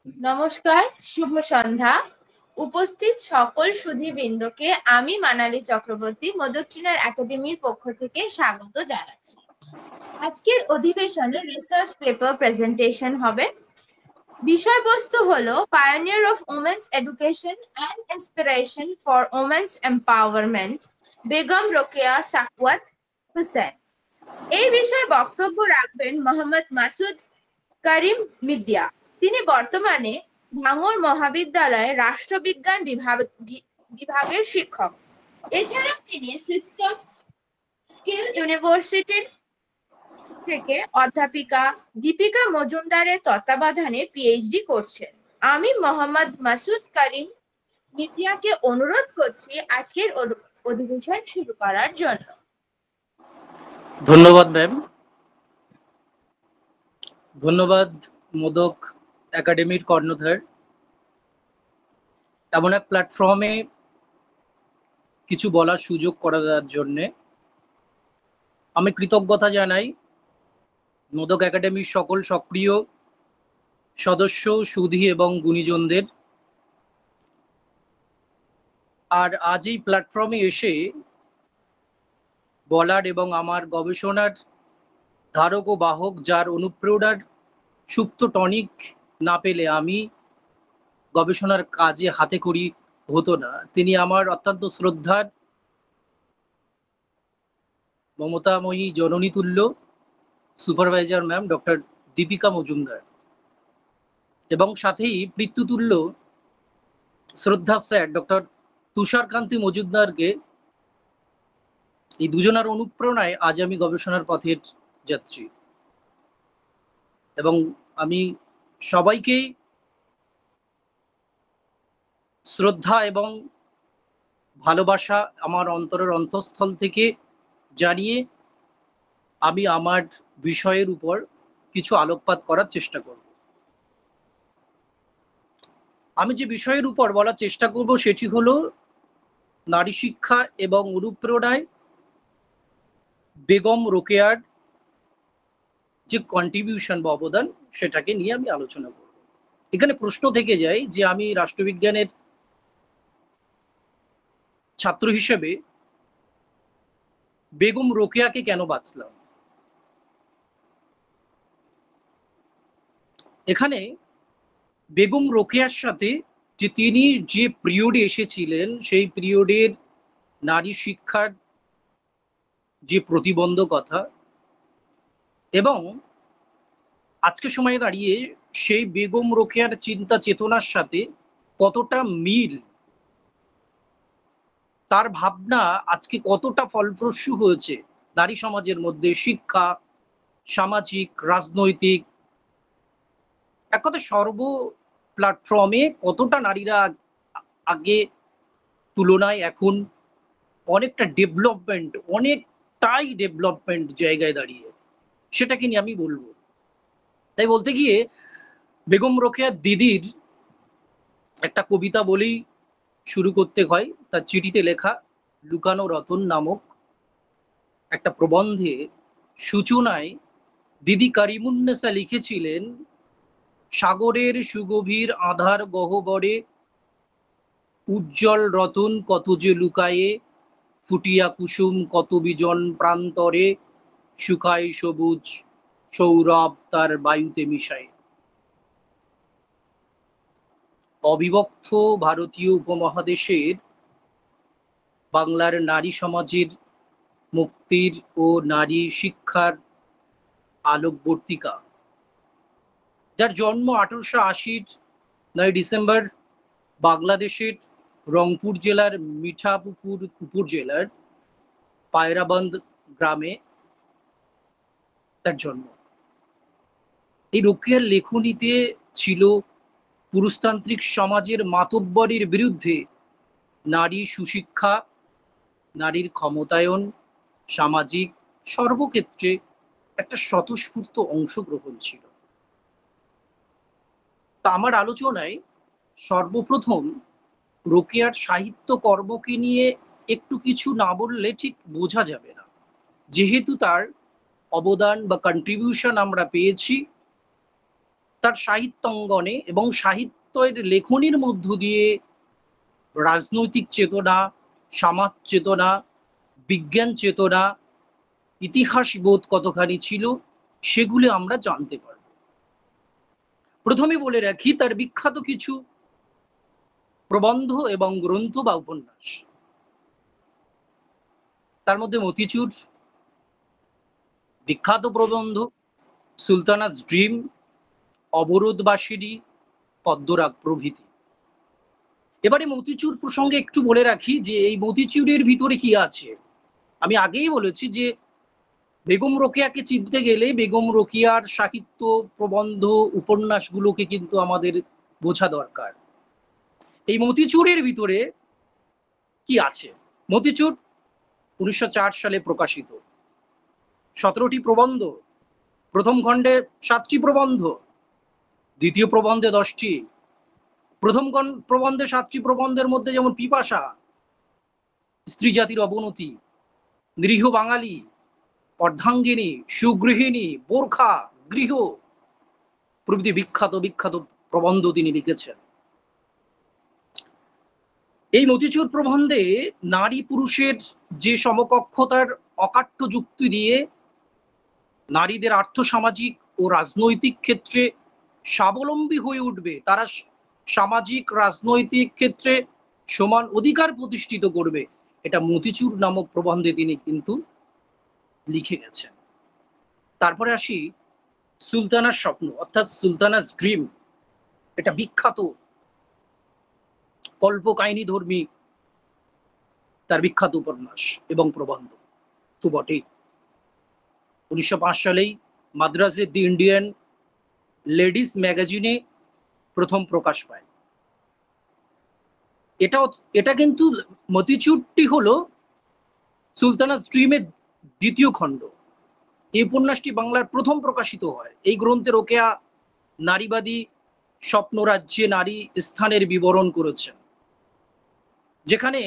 নমস্কার, শুভ সন্ধ্যা। উপস্থিত সকল সুধীবৃন্দকে আমি মানালি চক্রবর্তী মধুকৃষ্ণার একাডেমির পক্ষ থেকে স্বাগত জানাচ্ছি। আজকের অধিবেশনে রিসার্চ পেপার প্রেজেন্টেশন হবে। বিষয়বস্তু হলো pioneer of women's education and inspiration for women's empowerment, Begum Rokeya Sakhawat Hossain. এই বিষয়ে বক্তব্য রাখবেন মোহাম্মদ মাসুদ করিম মিদ্যা। তিনি বর্তমানে ভাঙড় মহাবিদ্যালয়ের রাষ্ট্রবিজ্ঞান বিভাগের শিক্ষক। এছাড়াও তিনি সিস্টেম স্কিল ইউনিভার্সিটির থেকে অধ্যাপিকা দীপিকা মজুমদারের তত্ত্বাবধানে পিএইচডি করছেন। আমি মোহাম্মদ মাসুদ করিম মিদ্যাকে অনুরোধ করছি আজকের অধিবেশন শুরু করার জন্য। ধন্যবাদ ম্যাম। ধন্যবাদ মোদক একাডেমির কর্ণধার এমন এক প্ল্যাটফর্মে কিছু বলার সুযোগ করার জন্যে। আমি কৃতজ্ঞতা জানাই মোদক একাডেমির সকল সক্রিয় সদস্য, সুধী এবং গুণীজনদের। আর আজ এই প্ল্যাটফর্মে এসে বলার এবং আমার গবেষণার ধারক ও বাহক, যার অনুপ্রেরণার সুপ্ত টনিক না পেলে আমি গবেষণার কাজে হাতে খড়ি হতো না, তিনি আমার অত্যন্ত শ্রদ্ধার মমতাময়ী জননী তুল্য supervisor ma'am doctor Deepika Majumdar, এবং সাথেই পিতৃতুল্য শ্রদ্ধা স্যার ডক্টর তুষারকান্তি মজুমদারকে। এই দুজনের অনুপ্রেরণায় আজ আমি গবেষণার পথে যাচ্ছি, এবং আমি সবাইকেই শ্রদ্ধা এবং ভালোবাসা আমার অন্তরের অন্তঃস্থল থেকে জানিয়ে আমি আমার বিষয়ের উপর কিছু আলোকপাত করার চেষ্টা করব। আমি যে বিষয়ের উপর বলার চেষ্টা করব সেটি হলো নারী শিক্ষা এবং অনুপ্রেরণায় বেগম রোকেয়ার যে কন্ট্রিবিউশন বা অবদান, সেটাকে নিয়ে আমি আলোচনা করব। এখানে প্রশ্ন থেকে যায় যে আমি রাষ্ট্রবিজ্ঞানের ছাত্র হিসেবে বেগম রোকেয়াকে কেন বাছলাম। এখানে বেগম রোকেয়ার সাথে যে তিনি যে পিরিয়ডে এসেছিলেন, সেই পিরিয়ডের নারী শিক্ষার যে প্রতিবন্ধকতা এবং আজকে সময়ে দাঁড়িয়ে সেই বেগম রোকেয়ার চিন্তা চেতনার সাথে কতটা মিল, তার ভাবনা আজকে কতটা ফলপ্রসূ হয়েছে নারী সমাজের মধ্যে, শিক্ষা, সামাজিক, রাজনৈতিক, এক কথা সর্ব প্ল্যাটফর্মে কতটা নারীরা আগে তুলনায় এখন অনেকটা অনেকটাই ডেভেলপমেন্ট জায়গায় দাঁড়িয়ে, সেটাকে নিয়ে আমি বলবো। তাই বলতে গিয়ে বেগম রোকেয়া দিদির একটা কবিতা বলেই শুরু করতে হয়। তার চিঠিতে লেখা লুকানো রতন নামক একটা প্রবন্ধে সূচনায় দিদি কারিমুন্নেসা লিখেছিলেন, সাগরের সুগভীর আধার গহ্বরে উজ্জ্বল রতন কত যে লুকায়ে, ফুটিয়া কুসুম কত বিজন প্রান্তরে, শুকায় সবুজ সৌরভ তার বায়ুতে মিশায়। অবিভক্ত ভারতীয় উপমহাদেশের বাংলার নারী সমাজের মুক্তির ও নারী শিক্ষার আলোকবর্তিকা, যার জন্ম 1880-র 9 ডিসেম্বর বাংলাদেশের রংপুর জেলার মিঠাপুকুর উপজেলার পায়রাবন্দ গ্রামে তার জন্ম। এই রোকেয়ার লেখনীতে ছিল পুরুষতান্ত্রিক সমাজের মাতব্বরের বিরুদ্ধে নারী সুশিক্ষা, নারীর ক্ষমতায়ন, সামাজিক সর্বক্ষেত্রে একটা স্বতঃস্ফূর্ত অংশগ্রহণ ছিল। তা আমার আলোচনায় সর্বপ্রথম রোকেয়ার সাহিত্য কর্মকে নিয়ে একটু কিছু না বললে ঠিক বোঝা যাবে না, যেহেতু তার অবদান বা কন্ট্রিবিউশন আমরা পেয়েছি তার সাহিত্যাঙ্গনে এবং সাহিত্যের লেখনির মধ্য দিয়ে রাজনৈতিক চেতনা, সমাজ চেতনা, বিজ্ঞান চেতনা, ইতিহাস বোধ কতখানি ছিল সেগুলি আমরা জানতে পারব। প্রথমে বলে রাখি তার বিখ্যাত কিছু প্রবন্ধ এবং গ্রন্থ বা উপন্যাস। তার মধ্যে মতিচুর বিখ্যাত প্রবন্ধ, সুলতানাস ড্রিম, অবরোধবাসিনী, পদ্মরাগ প্রভৃতি। এবারে মতিচুর প্রসঙ্গে একটু বলে রাখি যে এই মতিচুরের ভিতরে কি আছে। আমি আগেই বলেছি যে বেগম রোকেয়াকে চিনতে গেলে বেগম রোকেয়ার সাহিত্য, প্রবন্ধ, উপন্যাসগুলোকে কিন্তু আমাদের বোঝা দরকার। এই মতিচুরের ভিতরে কি আছে? মতিচুর 1904 সালে প্রকাশিত, 17টি প্রবন্ধ, প্রথম খণ্ডে 7টি প্রবন্ধ, দ্বিতীয় প্রবন্ধে 10টি। প্রথম প্রবন্ধে 7টি প্রবন্ধের মধ্যে যেমন পিপাসা, স্ত্রী জাতির অবনতি, নিরীহ বাঙালি, অর্ধাঙ্গিনী, সুগৃহিণী, বোরখা, গৃহ প্রভৃতি বিখ্যাত বিখ্যাত প্রবন্ধ তিনি লিখেছেন। এই মতিচুর প্রবন্ধে নারী পুরুষের যে সমকক্ষতার অকাট্য যুক্তি দিয়ে নারীদের আর্থসামাজিক ও রাজনৈতিক ক্ষেত্রে স্বাবলম্বী হয়ে উঠবে, তারা সামাজিক রাজনৈতিক ক্ষেত্রে সমান অধিকার প্রতিষ্ঠিত করবে, এটা মতিচুর নামক প্রবন্ধে তিনি কিন্তু লিখে গেছেন। তারপরে আসি সুলতানার স্বপ্ন অর্থাৎ সুলতানাস ড্রিম। এটা বিখ্যাত কল্পকাহিনী ধর্মী তার বিখ্যাত উপন্যাস এবং প্রবন্ধ তো বটেই। 1905 সালেই মাদ্রাজের দি ইন্ডিয়ান লেডিস ম্যাগাজিনে প্রথম প্রকাশ পায়। এটা কিন্তু মতিচুরটি হলো সুলতানাস ড্রিমের দ্বিতীয় খণ্ড। এই উপন্যাসটি বাংলার প্রথম প্রকাশিত হয়। এই গ্রন্থে রোকেয়া নারীবাদী স্বপ্নরাজ্যে নারী স্থানের বিবরণ করেছেন, যেখানে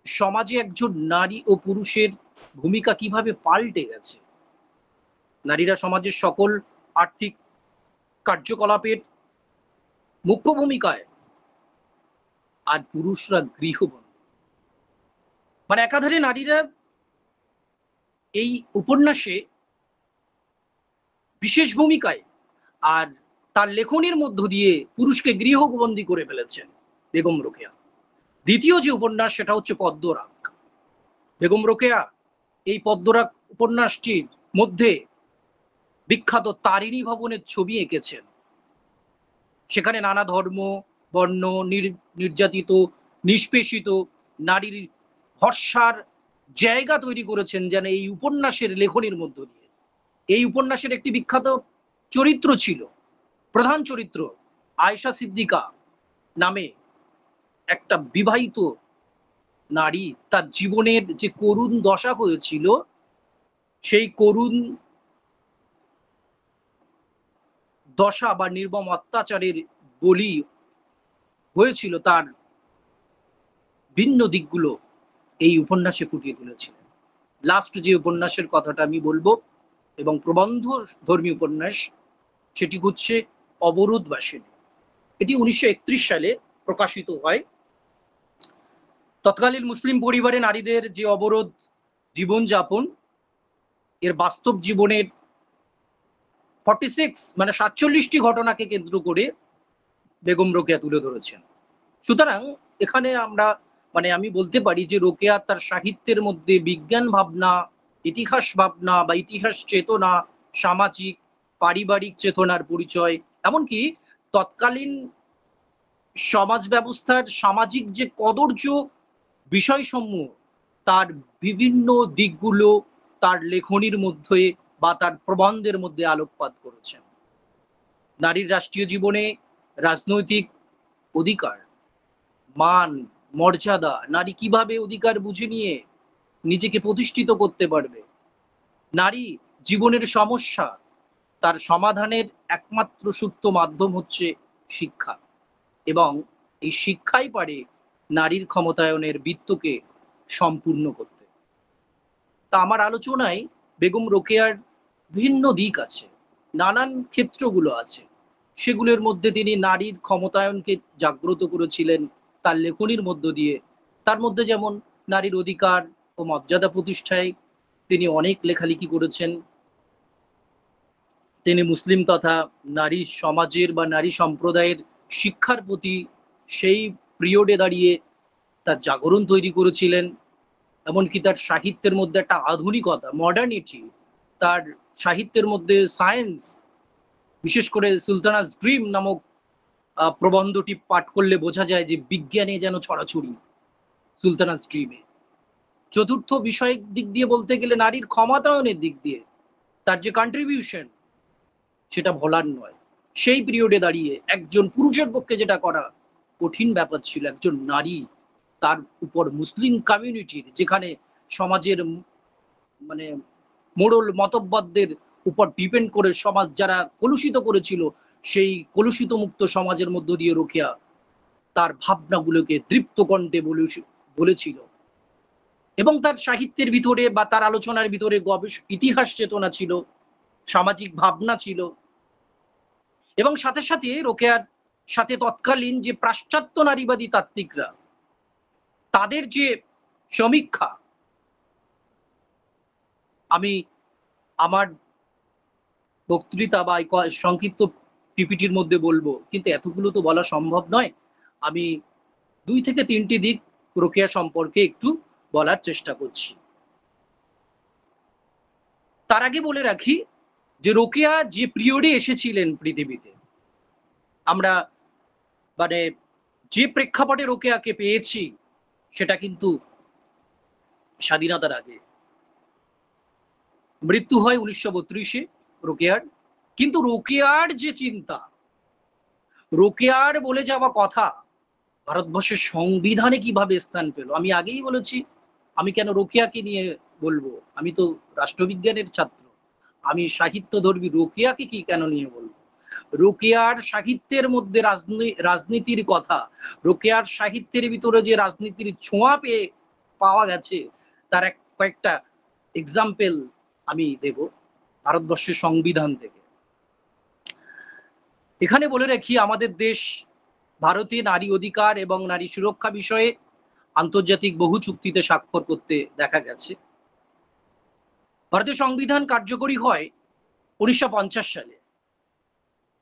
সমাজে একজন নারী ও পুরুষের ভূমিকা কিভাবে পাল্টে গেছে। নারীরা সমাজের সকল আর্থিক কার্যকলাপের মুখ্য ভূমিকায়, আর পুরুষরা গৃহবন্দী। মানে একাধারে নারীরা এই উপন্যাসে বিশেষ ভূমিকায়, আর তার লেখনির মধ্য দিয়ে পুরুষকে গৃহবন্দী করে ফেলেছেন বেগম রোকেয়া। দ্বিতীয় যে উপন্যাস সেটা হচ্ছে পদ্মরাগ। বেগম রোকেয়া এই পদ্মরাগ উপন্যাসটির মধ্যে বিখ্যাত তারিণী ভবনের ছবি এঁকেছেন। সেখানে নানা ধর্ম, বর্ণ, নির্যাতিত, নিষ্পেষিত নারীর ভরসার জায়গা তৈরি করেছেন যেন এই উপন্যাসের লেখনির মধ্য দিয়ে। এই উপন্যাসের একটি বিখ্যাত চরিত্র ছিল, প্রধান চরিত্র আয়েশা সিদ্দিকা নামে একটা বিবাহিত নারী। তার জীবনের যে করুণ দশা হয়েছিল, সেই করুণ দশা বা নির্মম অত্যাচারের বলি হয়েছিল, তার ভিন্ন দিকগুলো এই উপন্যাসে ফুটিয়ে তুলেছিলেন। লাস্ট যে উপন্যাসের কথাটা আমি বলবো এবং প্রবন্ধ ধর্মী উপন্যাস, সেটি হচ্ছে অবরোধবাসিনী। এটি 1931 সালে প্রকাশিত হয়। তৎকালীন মুসলিম পরিবারে নারীদের যে অবরোধ জীবনযাপন, এর বাস্তব জীবনের 47টি ঘটনাকে কেন্দ্র করে বেগম রোকেয়া তুলে ধরেছেন। সুতরাং এখানে আমি বলতে পারি যে রোকেয়া তার সাহিত্যের মধ্যে বিজ্ঞান ভাবনা, ইতিহাস ভাবনা বা ইতিহাস চেতনা, সামাজিক পারিবারিক চেতনার পরিচয়, এমনকি তৎকালীন সমাজ ব্যবস্থার সামাজিক যে কদর্য বিষয়সমূহ, তার বিভিন্ন দিকগুলো তার লেখনির মধ্যে বা তার প্রবন্ধের মধ্যে আলোকপাত করেছেন। নারীর রাষ্ট্রীয় জীবনে রাজনৈতিক অধিকার, মান, মর্যাদা, নারী কিভাবে অধিকার বুঝে নিয়ে নিজেকে প্রতিষ্ঠিত করতে পারবে, নারী জীবনের সমস্যা, তার সমাধানের একমাত্র সুপ্ত মাধ্যম হচ্ছে শিক্ষা, এবং এই শিক্ষাই পারে নারীর ক্ষমতায়নের বৃত্তকে সম্পূর্ণ করতে। তা আমার আলোচনায় বেগম রোকেয়ার ভিন্ন দিক আছে, নানান ক্ষেত্রগুলো আছে। সেগুলোর মধ্যে তিনি নারীর ক্ষমতায়নকে জাগ্রত করেছিলেন তার লেখনীর মধ্য দিয়ে। তার মধ্যে যেমন নারীর অধিকার ও মর্যাদা প্রতিষ্ঠায় তিনি অনেক লেখালেখি করেছেন। তিনি মুসলিম তথা নারী সমাজের বা নারী সম্প্রদায়ের শিক্ষার প্রতি সেই পিরিয়ডে দাঁড়িয়ে তার জাগরণ তৈরি করেছিলেন। এমনকি তার সাহিত্যের মধ্যে একটা আধুনিকতা, মডার্নিটি, তার সাহিত্যের মধ্যে সায়েন্স, বিশেষ করে সুলতানাস ড্রিম নামক প্রবন্ধটি পাঠ করলে বোঝা যায় যে বিজ্ঞানে যেন ছড়াছড়ি সুলতানাস ড্রিমে। চতুর্থ বিষয়ের দিক দিয়ে বলতে গেলে নারীর ক্ষমতায়নের দিক দিয়ে তার যে কন্ট্রিবিউশন, সেটা ভোলার নয়। সেই পিরিয়ডে দাঁড়িয়ে একজন পুরুষের পক্ষে যেটা করা কঠিন ব্যাপার ছিল, একজন নারী তার উপর মুসলিম কমিউনিটির, যেখানে সমাজের মানে মোড়ল মতবাদদের উপর ডিপেন্ড করে সমাজ যারা কলুষিত করেছিল, সেই কলুষিত মুক্ত সমাজের মধ্য দিয়ে রোকেয়া তার ভাবনাগুলোকে দৃপ্ত কণ্ঠে বলেছিল। এবং তার সাহিত্যের ভিতরে বা তার আলোচনার ভিতরে ইতিহাস চেতনা ছিল, সামাজিক ভাবনা ছিল। এবং সাথে সাথে রোকেয়ার সাথে তৎকালীন যে পাশ্চাত্য নারীবাদী তাত্ত্বিকরা, তাদের যে সমীক্ষা, আমি আমার বক্তৃতা বা সংক্ষিপ্ত পিপিটির মধ্যে বলবো, কিন্তু এতগুলো তো বলা সম্ভব নয়। আমি 2 থেকে 3টি দিক রোকেয়া সম্পর্কে একটু বলার চেষ্টা করছি। তার আগে বলে রাখি যে রোকেয়া যে পিরিয়ডে এসেছিলেন পৃথিবীতে, আমরা মানে যে প্রেক্ষাপটে রোকেয়াকে পেয়েছি সেটা কিন্তু স্বাধীনতার আগে। মৃত্যু হয় 1932-এ রোকেয়ার। কিন্তু রোকেয়ার যে চিন্তা, রোকেয়ার বলে যাওয়া কথা ভারতবর্ষের সংবিধানে কিভাবে স্থান পেল, আমি আগেই বলেছি। আমি কেন রোকেয়াকে নিয়ে বলবো? আমি তো রাষ্ট্রবিজ্ঞানের ছাত্র, আমি সাহিত্যধর্মী, রোকেয়াকে কি কেন নিয়ে বলবো? রোকেয়ার সাহিত্যের মধ্যে রাজনীতির কথা, রোকেয়ার সাহিত্যের ভিতরে যে রাজনীতির ছোঁয়া পাওয়া গেছে, তার কয়েকটা এক্সাম্পল আমি দেব ভারতবর্ষের সংবিধান থেকে। এখানে বলে রাখি, আমাদের দেশ ভারতে নারী অধিকার এবং নারী সুরক্ষা বিষয়ে আন্তর্জাতিক বহু চুক্তিতে স্বাক্ষর করতে দেখা গেছে। ভারতীয় সংবিধান কার্যকরী হয় 1950 সালে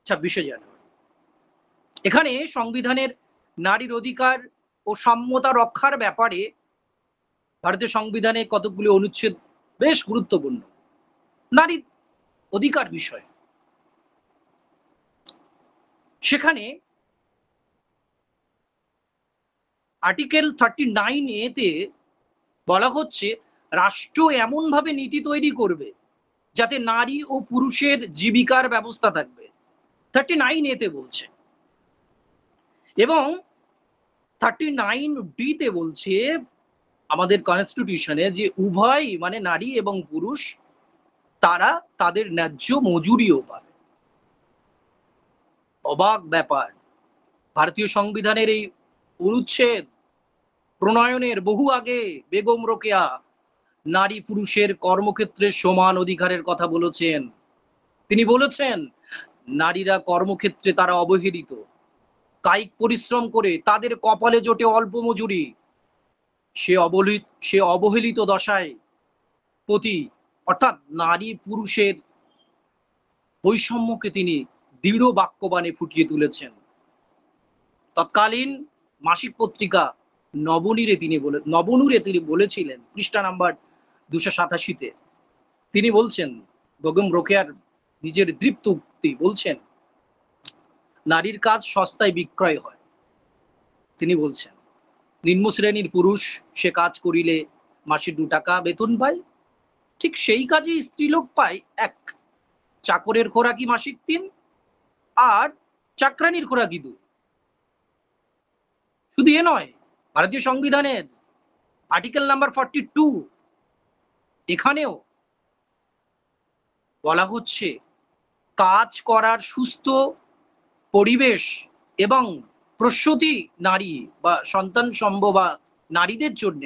26শে জানুয়ারি। এখানে সংবিধানের নারীর অধিকার ও সাম্যতা রক্ষার ব্যাপারে ভারতীয় সংবিধানে কতগুলি অনুচ্ছেদ বেশ গুরুত্বপূর্ণ নারীর অধিকার বিষয়ে। সেখানে আর্টিকেল 39A-তে বলা হচ্ছে, রাষ্ট্র এমন ভাবে নীতি তৈরি করবে যাতে নারী ও পুরুষের জীবিকার ব্যবস্থা থাকবে। 39A-তে বলছে। এবং 39D-তে বলছে আমাদের কনস্টিটিউশনে যে উভয় মানে নারী এবং পুরুষ তারা তাদের ন্যায্য মজুরিও পাবে। অবাক ব্যাপার, ভারতীয় সংবিধানের এই অনুচ্ছেদ প্রণয়নের বহু আগে বেগম রোকেয়া নারী পুরুষের কর্মক্ষেত্রে সমান অধিকারের কথা বলেছেন। তিনি বলেছেন, নারীরা কর্মক্ষেত্রে তারা অবহেলিত, কায়িক পরিশ্রম করে তাদের কপালে জোটে অল্প মজুরি। সে অবহেলিত দশায় প্রতি, অর্থাৎ নারী পুরুষের বৈষম্যকে তিনি দৃঢ় বাক্যবাণে ফুটিয়ে তুলেছেন। তৎকালীন মাসিক পত্রিকা নবনূরে তিনি বলেছিলেন, পৃষ্ঠা নাম্বার 287-তে তিনি বলছেন, বেগম রোকেয়ার নিজের দৃপ্ত উক্তি বলছেন, নারীর কাজ সস্তায় বিক্রয় হয়। তিনি বলছেন, নিম্ন শ্রেণীর পুরুষ সে কাজ করিলে মাসে 2 টাকা বেতন পায়, ঠিক সেই কাজে স্ত্রীলোক পায় 1, চাকরের খোরাকি মাসিক 3 আর চাকরানির খোরাকি 2। শুধু এ নয়, ভারতীয় সংবিধানের আর্টিকেল নাম্বার 42 এখানেও বলা হচ্ছে, কাজ করার সুস্থ পরিবেশ এবং প্রসূতি নারী বা সন্তান সম্ভবা নারীদের জন্য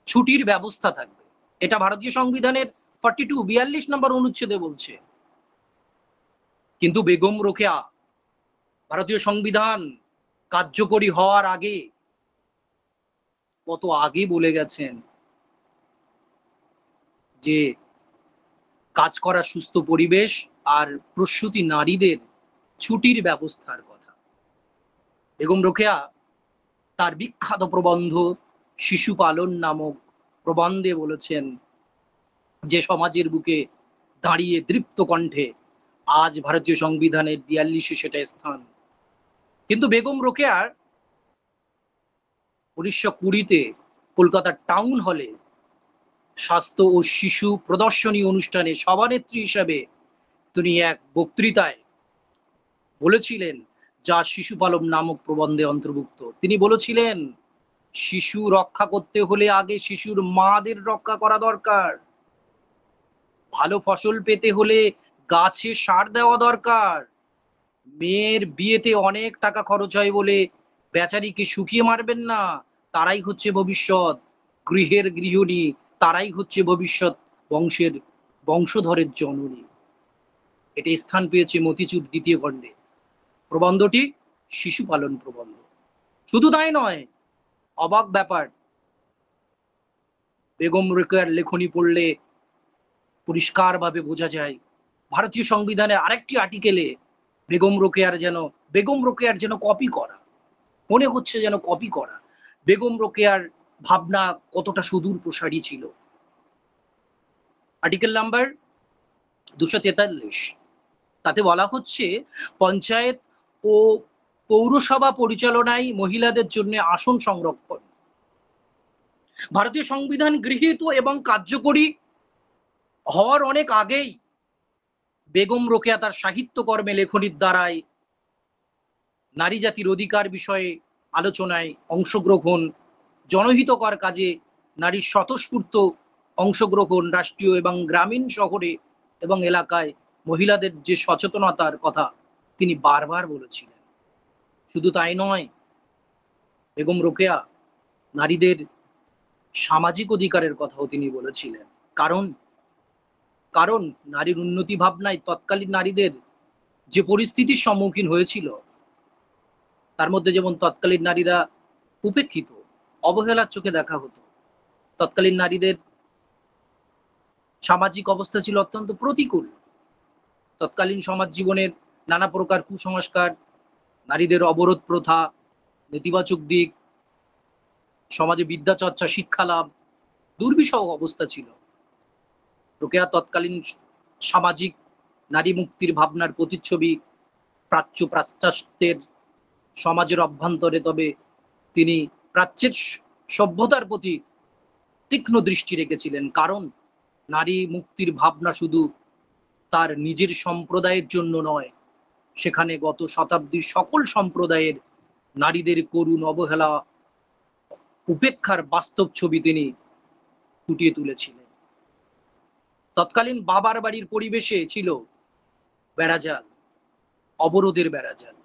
ছুটির ব্যবস্থা থাকবে। এটা ভারতীয় সংবিধানের 42 নম্বর অনুচ্ছেদে বলছে। কিন্তু বেগম রোকেয়া ভারতীয় সংবিধান কার্যকরী হওয়ার আগে, কত আগে বলে গেছেন যে কাজ করার সুস্থ পরিবেশ আর প্রসূতি নারীদের ছুটির ব্যবস্থার কথা। বেগম রোকেয়া তার বিখ্যাত প্রবন্ধ শিশু পালন নামক প্রবন্ধে বলেছেন যে সমাজের বুকে দাঁড়িয়ে দৃপ্ত কণ্ঠে আজ ভারতীয় সংবিধানের 42-এ সেটা স্থান। কিন্তু বেগম রোকেয়ার 1920-তে কলকাতার টাউন হলে স্বাস্থ্য ও শিশু প্রদর্শনী অনুষ্ঠানে সভানেত্রী হিসাবে তিনি এক বক্তৃতায় বলেছিলেন, যা শিশু পালন নামক প্রবন্ধে অন্তর্ভুক্ত। তিনি বলেছিলেন, শিশু রক্ষা করতে হলে আগে শিশুর মাদের রক্ষা করা দরকার। ভালো ফসল পেতে হলে গাছে সার দেওয়া দরকার। মেয়ের বিয়েতে অনেক টাকা খরচ হয় বলে বেচারিকে শুকিয়ে মারবেন না, তারাই হচ্ছে ভবিষ্যৎ। গৃহের গৃহিণী তারাই হচ্ছে ভবিষ্যৎ বংশধরের জননী। এটি স্থান পেয়েছে মতিচুর দ্বিতীয় খণ্ডে। প্রবন্ধটি শিশু পালন প্রবন্ধ। শুধু তাই নয়, অবাক ব্যাপার, বেগম রোকেয়ার লেখনী পড়লে পরিষ্কারভাবে বোঝা যায় ভারতীয় সংবিধানে আরেকটি আর্টিকেলে বেগম রোকেয়ার যেন কপি করা, মনে হচ্ছে যেন কপি করা। বেগম রোকেয়ার ভাবনা কতটা সুদূর প্রসারী ছিল। আর্টিকেল নাম্বার 243, তাতে বলা হচ্ছে, পঞ্চায়েত ও পৌরসভা পরিচালনায় মহিলাদের জন্য আসন সংরক্ষণ। ভারতীয় সংবিধান গৃহীত এবং কার্যকরী হওয়ার অনেক আগেই বেগম রোকেয়া তার সাহিত্যকর্মে লেখনীর দ্বারায় নারী জাতির অধিকার বিষয়ে আলোচনায় অংশগ্রহণ, জনহিতকর কাজে নারীর স্বতঃস্ফূর্ত অংশগ্রহণ, রাষ্ট্রীয় এবং গ্রামীণ শহরে এবং এলাকায় মহিলাদের যে সচেতনতার কথা তিনি বারবার বলেছিলেন। শুধু তাই নয়, বেগম রোকেয়া নারীদের সামাজিক অধিকারের কথাও তিনি বলেছিলেন। কারণ নারীর উন্নতি ভাবনায় তৎকালীন নারীদের যে পরিস্থিতির সম্মুখীন হয়েছিল, তার মধ্যে যেমন তৎকালীন নারীরা উপেক্ষিত, অবহেলার চোখে দেখা হতো। তৎকালীন নারীদের সামাজিক অবস্থা ছিল অত্যন্ত প্রতিকূল। তৎকালীন সমাজ জীবনের নানা প্রকার কুসংস্কার, নারীদের অবরোধ প্রথা, নেতিবাচক দিক, সমাজে বিদ্যা চর্চা, শিক্ষা লাভ দুর্বিষহ অবস্থা ছিল। রোকেয়া তৎকালীন সামাজিক নারী মুক্তির ভাবনার প্রতিচ্ছবি প্রাচ্য পাশ্চাত্যের সমাজের অভ্যন্তরে, তবে তিনি প্রাচ্যের সভ্যতার প্রতি তীক্ষ্ণ দৃষ্টি রেখেছিলেন। কারণ নারী মুক্তির ভাবনা শুধু তার নিজের সম্প্রদায়ের জন্য নয়, সেখানে গত শতাব্দীর সকল সম্প্রদায়ের নারীদের করুণ অবহেলা, উপেক্ষার বাস্তব ছবি তিনি ফুটিয়ে তুলেছিলেন। তৎকালীন বাবার বাড়ির পরিবেশে ছিল বেড়াজাল, অবরোধের বেড়াজাল।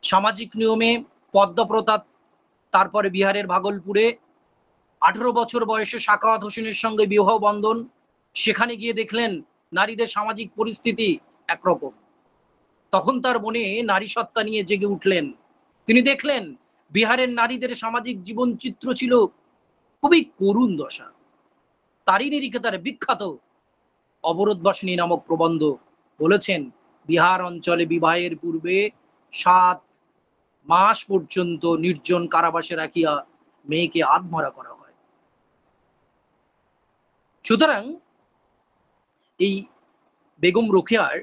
সামাজিক নিয়মে পদ্মা প্রথা, তারপরে বিহারের ভাগলপুরে 18 বছর বয়সে সাখাওয়াত হোসেনের সঙ্গে বিবাহ বন্ধন। সেখানে গিয়ে দেখলেন নারীদের সামাজিক পরিস্থিতি একরকম। তখন তার মনে নারী সত্তা নিয়ে জেগে উঠলেন। তিনি দেখলেন বিহারের নারীদের সামাজিক জীবন চিত্র ছিল খুবই করুণ দশা। তারই নিরিখে তার বিখ্যাত অবরোধবাসিনী নামক প্রবন্ধ বলেছেন, বিহার অঞ্চলে বিবাহের পূর্বে 7 মাস পর্যন্ত নির্জন কারাবাসে রাখিয়া মেয়েকে আত্মহত্যা করা হয়। সুতরাং এই বেগম রোকেয়ার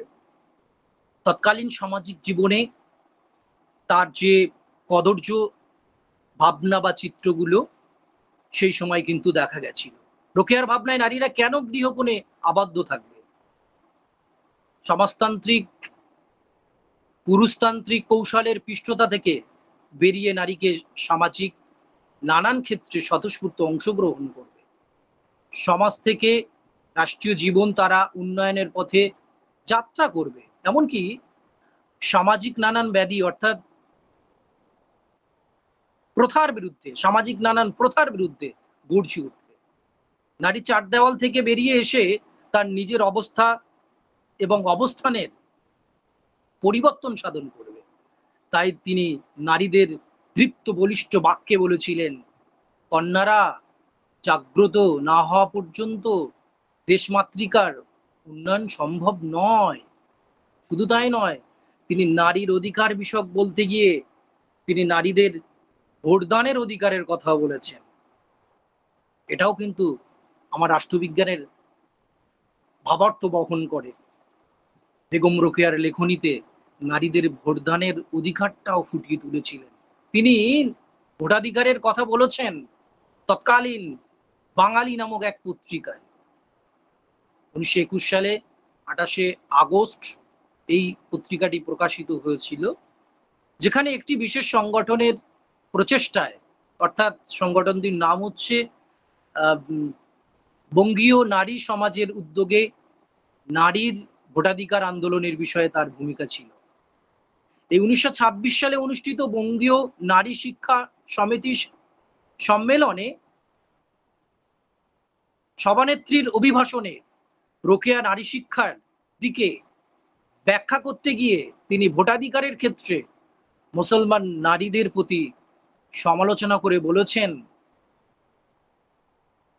তৎকালীন সামাজিক জীবনে তার যে কদর্য ভাবনা বা চিত্রগুলো সেই সময় কিন্তু দেখা গেছিল। রোকেয়ার ভাবনায় নারীরা কেন গৃহকোণে আবদ্ধ থাকবে? সমাজতান্ত্রিক পুরুষতান্ত্রিক কৌশলের পৃষ্ঠতা থেকে বেরিয়ে নারীকে সামাজিক নানান ক্ষেত্রে স্বতঃস্ফূর্ত অংশগ্রহণ করবে। সমাজ থেকে রাষ্ট্রীয় জীবন তারা উন্নয়নের পথে যাত্রা করবে। এমনকি সামাজিক নানান ব্যাধি অর্থাৎ সামাজিক নানান প্রথার বিরুদ্ধে গর্জে উঠবে। নারী 4 দেওয়াল থেকে বেরিয়ে এসে তার নিজের অবস্থা এবং অবস্থানের পরিবর্তন সাধন করবে। তাই তিনি নারীদের দৃপ্ত বলিষ্ঠ বাক্যে বলেছিলেন, কন্যারা, জাগ্রত না হওয়া পর্যন্ত দেশমাতৃকার উন্নয়ন সম্ভব নয়। শুধু তাই নয়, তিনি নারীর অধিকার বিষয়ক বলতে গিয়ে তিনি নারীদের ভোটদানের অধিকারের কথাও বলেছেন। এটাও কিন্তু আমার রাষ্ট্রবিজ্ঞানের ভাবার্থ বহন করে। বেগম রোকেয়ার লেখনীতে নারীদের ভোটদানের অধিকারটাও ফুটিয়ে তুলেছিলেন। তিনি ভোটাধিকারের কথা বলেছেন তৎকালীন বাঙালি নামক এক পত্রিকায়। 1921 সালে 28শে আগস্ট এই পত্রিকাটি প্রকাশিত হয়েছিল, যেখানে একটি বিশেষ সংগঠনের প্রচেষ্টায়, অর্থাৎ সংগঠনটির নাম হচ্ছে বঙ্গীয় নারী সমাজের উদ্যোগে নারীর ভোটাধিকার আন্দোলনের বিষয়ে তার ভূমিকা ছিল। এই 1926 সালে অনুষ্ঠিত বঙ্গীয় নারী শিক্ষা সমিতি সম্মেলনে সভানেত্রীর অভিভাষণে রোকেয়া নারী শিক্ষার দিকে ব্যাখ্যা করতে গিয়ে তিনি ভোটাধিকারের ক্ষেত্রে মুসলমান নারীদের প্রতি সমালোচনা করে বলেছেন,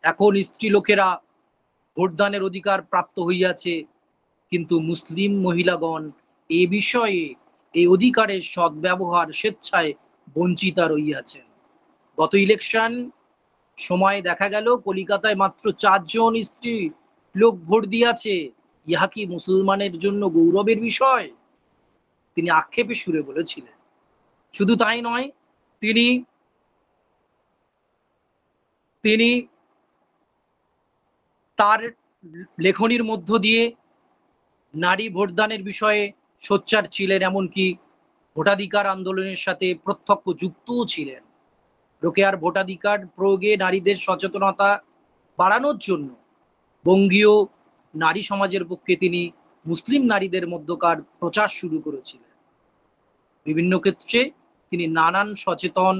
এখন স্ত্রীলোকেরা ভোটদানের অধিকার প্রাপ্ত হইয়াছে, কিন্তু মুসলিম মহিলাগণ এ বিষয়ে এই অধিকারের সদ্ব্যবহার স্বেচ্ছায় বঞ্চিতা রইয়াছেন। গত ইলেকশন সময়ে দেখা গেল কলিকাতায় মাত্র 4 জন স্ত্রী লোক ভোট দিয়াছে, ইহা কি মুসলমানের জন্য গৌরবের বিষয়? তিনি আক্ষেপে সুরে বলেছিলেন। শুধু তাই নয়, তিনি তার লেখনীর মধ্য দিয়ে নারী ভোটদানের বিষয়ে সোচ্চার ছিলেন, এমনকি ভোটাধিকার আন্দোলনের সাথে প্রত্যক্ষ যুক্তও ছিলেন। রোকেয়ার ভোটাধিকার প্রয়োগে নারীদের সচেতনতা বাড়ানোর জন্য বঙ্গীয় নারী সমাজের পক্ষে তিনি মুসলিম নারীদের মধ্যকার প্রচার শুরু করেছিলেন। বিভিন্ন ক্ষেত্রে তিনি নানান সচেতন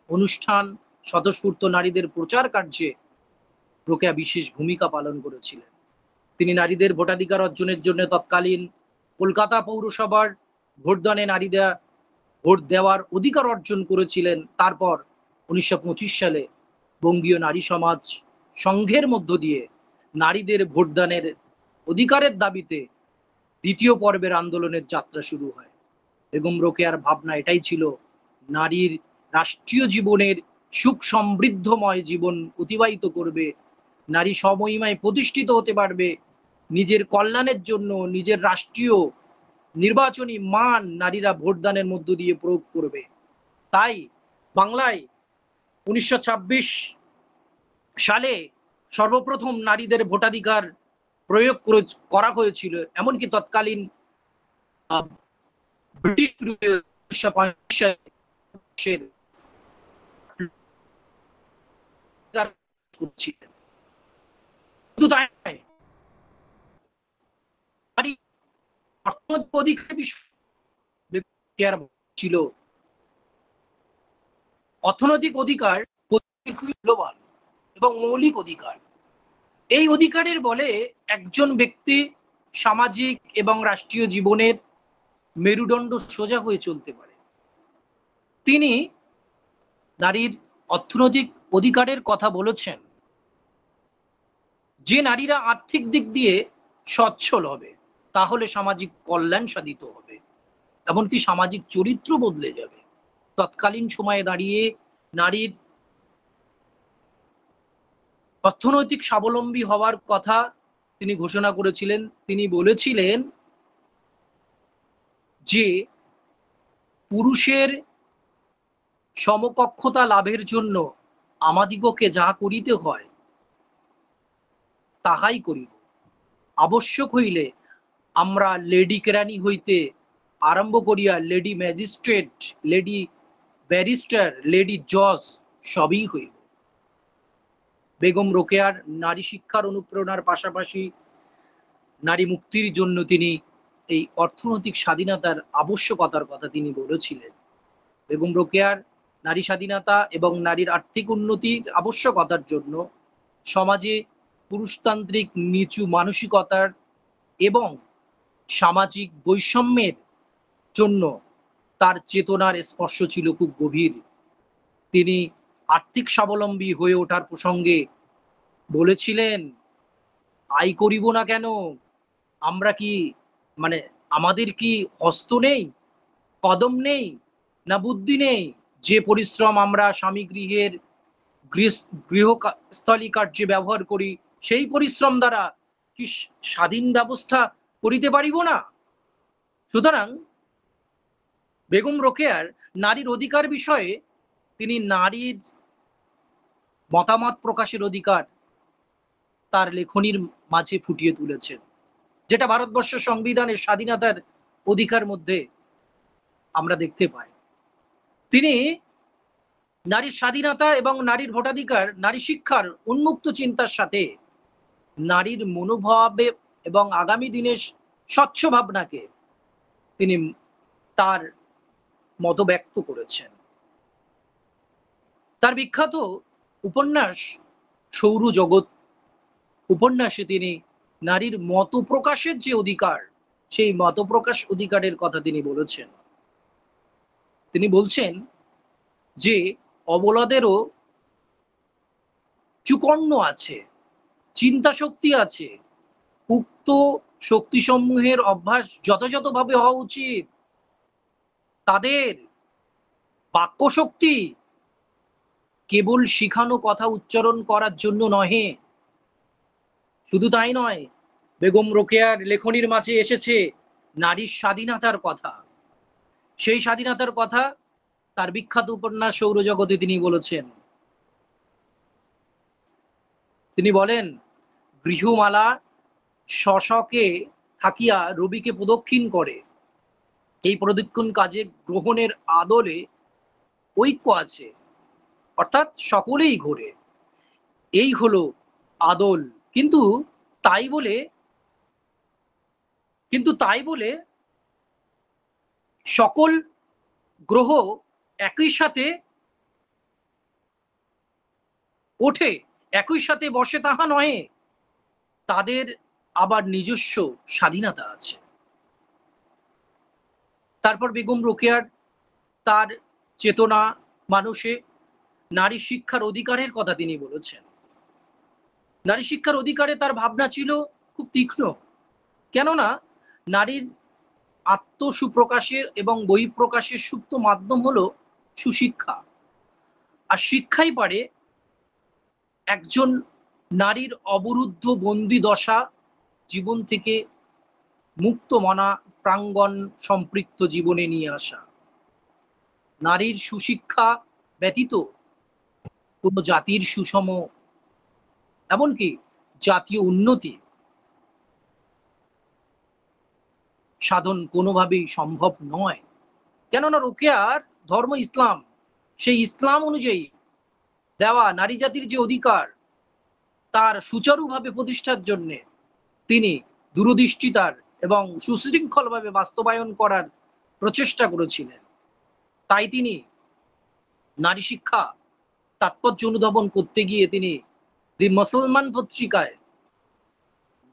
অনুষ্ঠান, স্বতঃস্ফূর্ত নারীদের প্রচার কার্যে রোকেয়া বিশেষ ভূমিকা পালন করেছিলেন। তিনি নারীদের ভোটাধিকার অর্জনের জন্য তৎকালীন কলকাতা পৌরসভার ভোটদানে নারীরা ভোট দেওয়ার অধিকার অর্জন করেছিলেন। তারপর 1925 সালে বঙ্গীয় নারী সমাজ সংঘের মধ্য দিয়ে নারীদের ভোটদানের অধিকারের দাবিতে দ্বিতীয় পর্বের আন্দোলনের যাত্রা শুরু হয়। বেগম রোকেয়ার ভাবনা এটাই ছিল, নারীর রাষ্ট্রীয় জীবনের সুখ সমৃদ্ধময় জীবন অতিবাহিত করবে, নারী সমহিমায় প্রতিষ্ঠিত হতে পারবে, নিজের কল্যাণের জন্য নিজের রাষ্ট্রীয় নির্বাচনী মান নারীরা ভোটদানের মধ্য দিয়ে প্রয়োগ করবে। তাই বাংলায় 1926 সালে সর্বপ্রথম নারীদের ভোটাধিকার প্রয়োগ করা হয়েছিল। এমনকি তৎকালীন ব্রিটিশ 1935 সালে শুধু তাই নয়, অধিকার ছিল অর্থনৈতিক অধিকার মূল্যবান এবং মৌলিক অধিকার। এই অধিকারের বলে একজন ব্যক্তি সামাজিক এবং রাষ্ট্রীয় জীবনের মেরুদণ্ড সোজা হয়ে চলতে পারে। তিনি নারীর অর্থনৈতিক অধিকারের কথা বলেছেন, যে নারীরা আর্থিক দিক দিয়ে সচ্ছল হবে তাহলে সামাজিক কল্যাণ সাধিত হবে, এমনকি সামাজিক চরিত্র বদলে যাবে। তৎকালীন সময়ে দাঁড়িয়ে নারীর অর্থনৈতিক স্বাবলম্বী হওয়ার কথা তিনি ঘোষণা করেছিলেন। তিনি বলেছিলেন যে পুরুষের সমকক্ষতা লাভের জন্য আমাদিগকে যা করিতে হয় তাহাই করিব, আবশ্যক হইলে আমরা লেডি কেরানি হইতে আরম্ভ করিয়া lady magistrate, lady barrister, lady জজ সবই হইব। বেগম রোকেয়ার নারী শিক্ষার অনুপ্রেরণার পাশাপাশি নারী মুক্তির জন্য তিনি এই অর্থনৈতিক স্বাধীনতার আবশ্যকতার কথা তিনি বলেছিলেন। বেগম রোকেয়ার নারী স্বাধীনতা এবং নারীর আর্থিক উন্নতির আবশ্যকতার জন্য সমাজে পুরুষতান্ত্রিক নিচু মানসিকতার এবং সামাজিক বৈষম্যের জন্য তার চেতনার স্পর্শ ছিল খুব গভীর। তিনি আর্থিক স্বাবলম্বী হয়ে ওঠার প্রসঙ্গে বলেছিলেন, আয় করিব না কেন, আমরা কি মানে আমাদের কি হস্ত নেই, কদম নেই, না বুদ্ধি নেই, যে পরিশ্রম আমরা স্বামী গৃহের গৃহস্থলী কার্যে ব্যবহার করি, সেই পরিশ্রম দ্বারা কি স্বাধীন ব্যবস্থা করিতে পারিব না? সুতরাং বেগম রোকেয়ার নারীর অধিকার বিষয়ে তিনি নারীর মতামত প্রকাশের অধিকার তার লেখনীর মাঝে ফুটিয়ে তুলেছেন, যেটা ভারতবর্ষ সংবিধানের স্বাধীনতার অধিকার মধ্যে আমরা দেখতে পাই। তিনি নারীর স্বাধীনতা এবং নারীর ভোটাধিকার, নারী শিক্ষার উন্মুক্ত চিন্তার সাথে নারীর মনোভাবে এবং আগামী দিনের স্বচ্ছ ভাবনাকে তিনি তার মত ব্যক্ত করেছেন। তার বিখ্যাত উপন্যাস সৌরজগৎ উপন্যাসে তিনি নারীর মত প্রকাশের যে অধিকার, সেই মত প্রকাশ অধিকারের কথা তিনি বলেছেন। তিনি বলছেন যে অবলাদেরও চুকন্ন আছে, চিন্তা শক্তি আছে, উক্ত শক্তিসমূহের অভ্যাস যথাযথভাবে হওয়া উচিত। তাদের বাক্য শক্তি কেবল শিখানো কথা উচ্চারণ করার জন্য নহে। শুধু তাই নয়, বেগম রোকেয়ার লেখনীর মাঝে এসেছে নারীর স্বাধীনতার কথা। সেই স্বাধীনতার কথা তার বিখ্যাত উপন্যাস সৌরজগতে তিনি বলেছেন। তিনি বলেন, গৃহমালা শশকে থাকিয়া রবিকে প্রদক্ষিণ করে, এই প্রদক্ষিণ কাজে গ্রহণের আদলে ঐক্য আছে, অর্থাৎ সকলেই ঘোরে, এই হলো আদল। কিন্তু তাই বলে সকল গ্রহ একই সাথে ওঠে, একই সাথে বসে তাহা নহে, তাদের আবার নিজস্ব স্বাধীনতা আছে। তারপর বেগম রোকেয়ার তার চেতনা মানুষে নারী শিক্ষার অধিকারের কথা তিনি বলেছেন। নারী শিক্ষার অধিকারে তার ভাবনা ছিল খুব তীক্ষ্ণ, কেননা নারীর আত্মসুপ্রকাশের এবং বহিঃপ্রকাশের সুপ্ত মাধ্যম হলো সুশিক্ষা। আর শিক্ষাই পারে একজন নারীর অবরুদ্ধ বন্দি দশা জীবন থেকে মুক্ত মনা প্রাঙ্গণ সম্পৃক্ত জীবনে নিয়ে আসা। নারীর সুশিক্ষা ব্যতীত কোনো জাতির সুষম, এমনকি জাতীয় উন্নতি সাধন কোনোভাবেই সম্ভব নয়। কেননা রোকেয়ার ধর্ম ইসলাম, সেই ইসলাম অনুযায়ী দেওয়া নারী জাতির যে অধিকার, তার সুচারুভাবে প্রতিষ্ঠার জন্য তিনি দূরদৃষ্টিতার এবং সুশৃঙ্খলভাবে বাস্তবায়ন করার প্রচেষ্টা করেছিলেন। তাই তিনি নারী শিক্ষা তাৎপর্য অনুধাবন করতে গিয়ে তিনি দি মুসলমান পত্রিকায়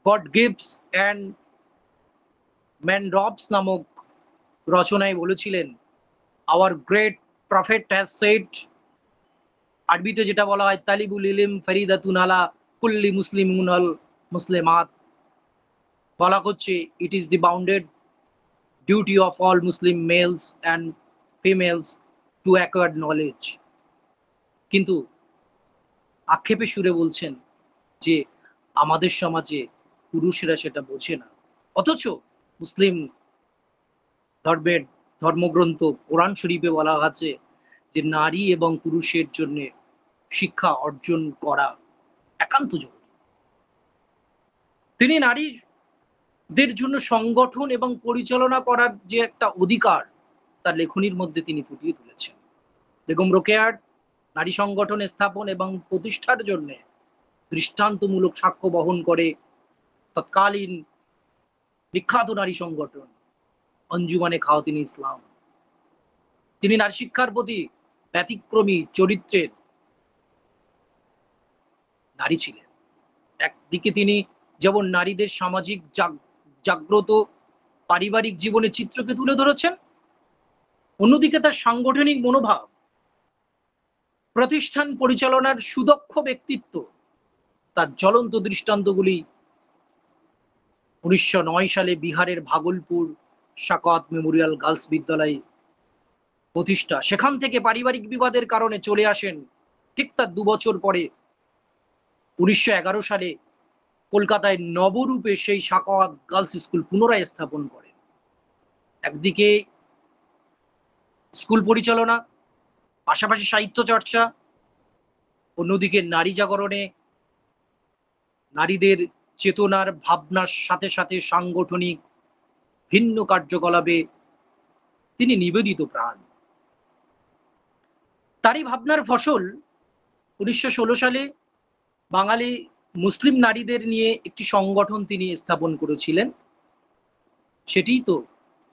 গড গিভস অ্যান্ড ম্যান রবস নামক রচনায় বলেছিলেন, hour great prophet has said, আরবিতে যেটা বলা হয় তালিবুল ইলম ফরিদাতুন আলা কুল্লি মুসলিমুন আল মুসলিমাত, বলা হচ্ছে it is the bounded duty of all Muslim males and females to acquired knowledge. কিন্তু আক্ষেপে সুরে বলছেন যে আমাদের সমাজে পুরুষেরা সেটা বোঝে না, অথচ মুসলিম ধর্মের ধর্মগ্রন্থ কোরআন শরীফে বলা আছে যে নারী এবং পুরুষের জন্য শিক্ষা অর্জন করা একান্ত জরুরি। তিনি নারীদের জন্য সংগঠন এবং পরিচালনা করার যে একটা অধিকার তার লেখনীর মধ্যে তিনি ফুটিয়ে তুলেছেন। বেগম রোকেয়ার নারী সংগঠন স্থাপন এবং প্রতিষ্ঠার জন্য দৃষ্টান্তমূলক সাক্ষ্য বহন করে তৎকালীন বিখ্যাত নারী সংগঠন অঞ্জুমানে খাওয়াতিন ইসলাম। তিনি নারী শিক্ষার প্রতি ব্যতিক্রমী চরিত্রের নারী ছিলেন। একদিকে তিনি যেমন নারীদের সামাজিক জাগ্রত পারিবারিক জীবনের চিত্রকে তুলে ধরেছেন, অন্যদিকে তার সাংগঠনিক মনোভাব, প্রতিষ্ঠান পরিচালনার সুদক্ষ ব্যক্তিত্ব, তার জ্বলন্ত দৃষ্টান্তগুলি 1909 সালে বিহারের ভাগলপুর শাকাত মেমোরিয়াল গার্লস বিদ্যালয় প্রতিষ্ঠা। সেখান থেকে পারিবারিক বিবাদের কারণে চলে আসেন। ঠিক তার 2 বছর পরে 1911 সালে কলকাতায় নবরূপে সেই শাকাত গার্লস স্কুল পুনরায় স্থাপন করেন। একদিকে স্কুল পরিচালনা, পাশাপাশি সাহিত্য চর্চা, অন্যদিকে নারী জাগরণে নারীদের চেতনার ভাবনার সাথে সাথে সাংগঠনিক ভিন্ন কার্যকলাপে তিনি নিবেদিত প্রাণ। তারই ভাবনার ফসল 1916 সালে বাঙালি মুসলিম নারীদের নিয়ে একটি সংগঠন তিনি স্থাপন করেছিলেন, সেটিই তো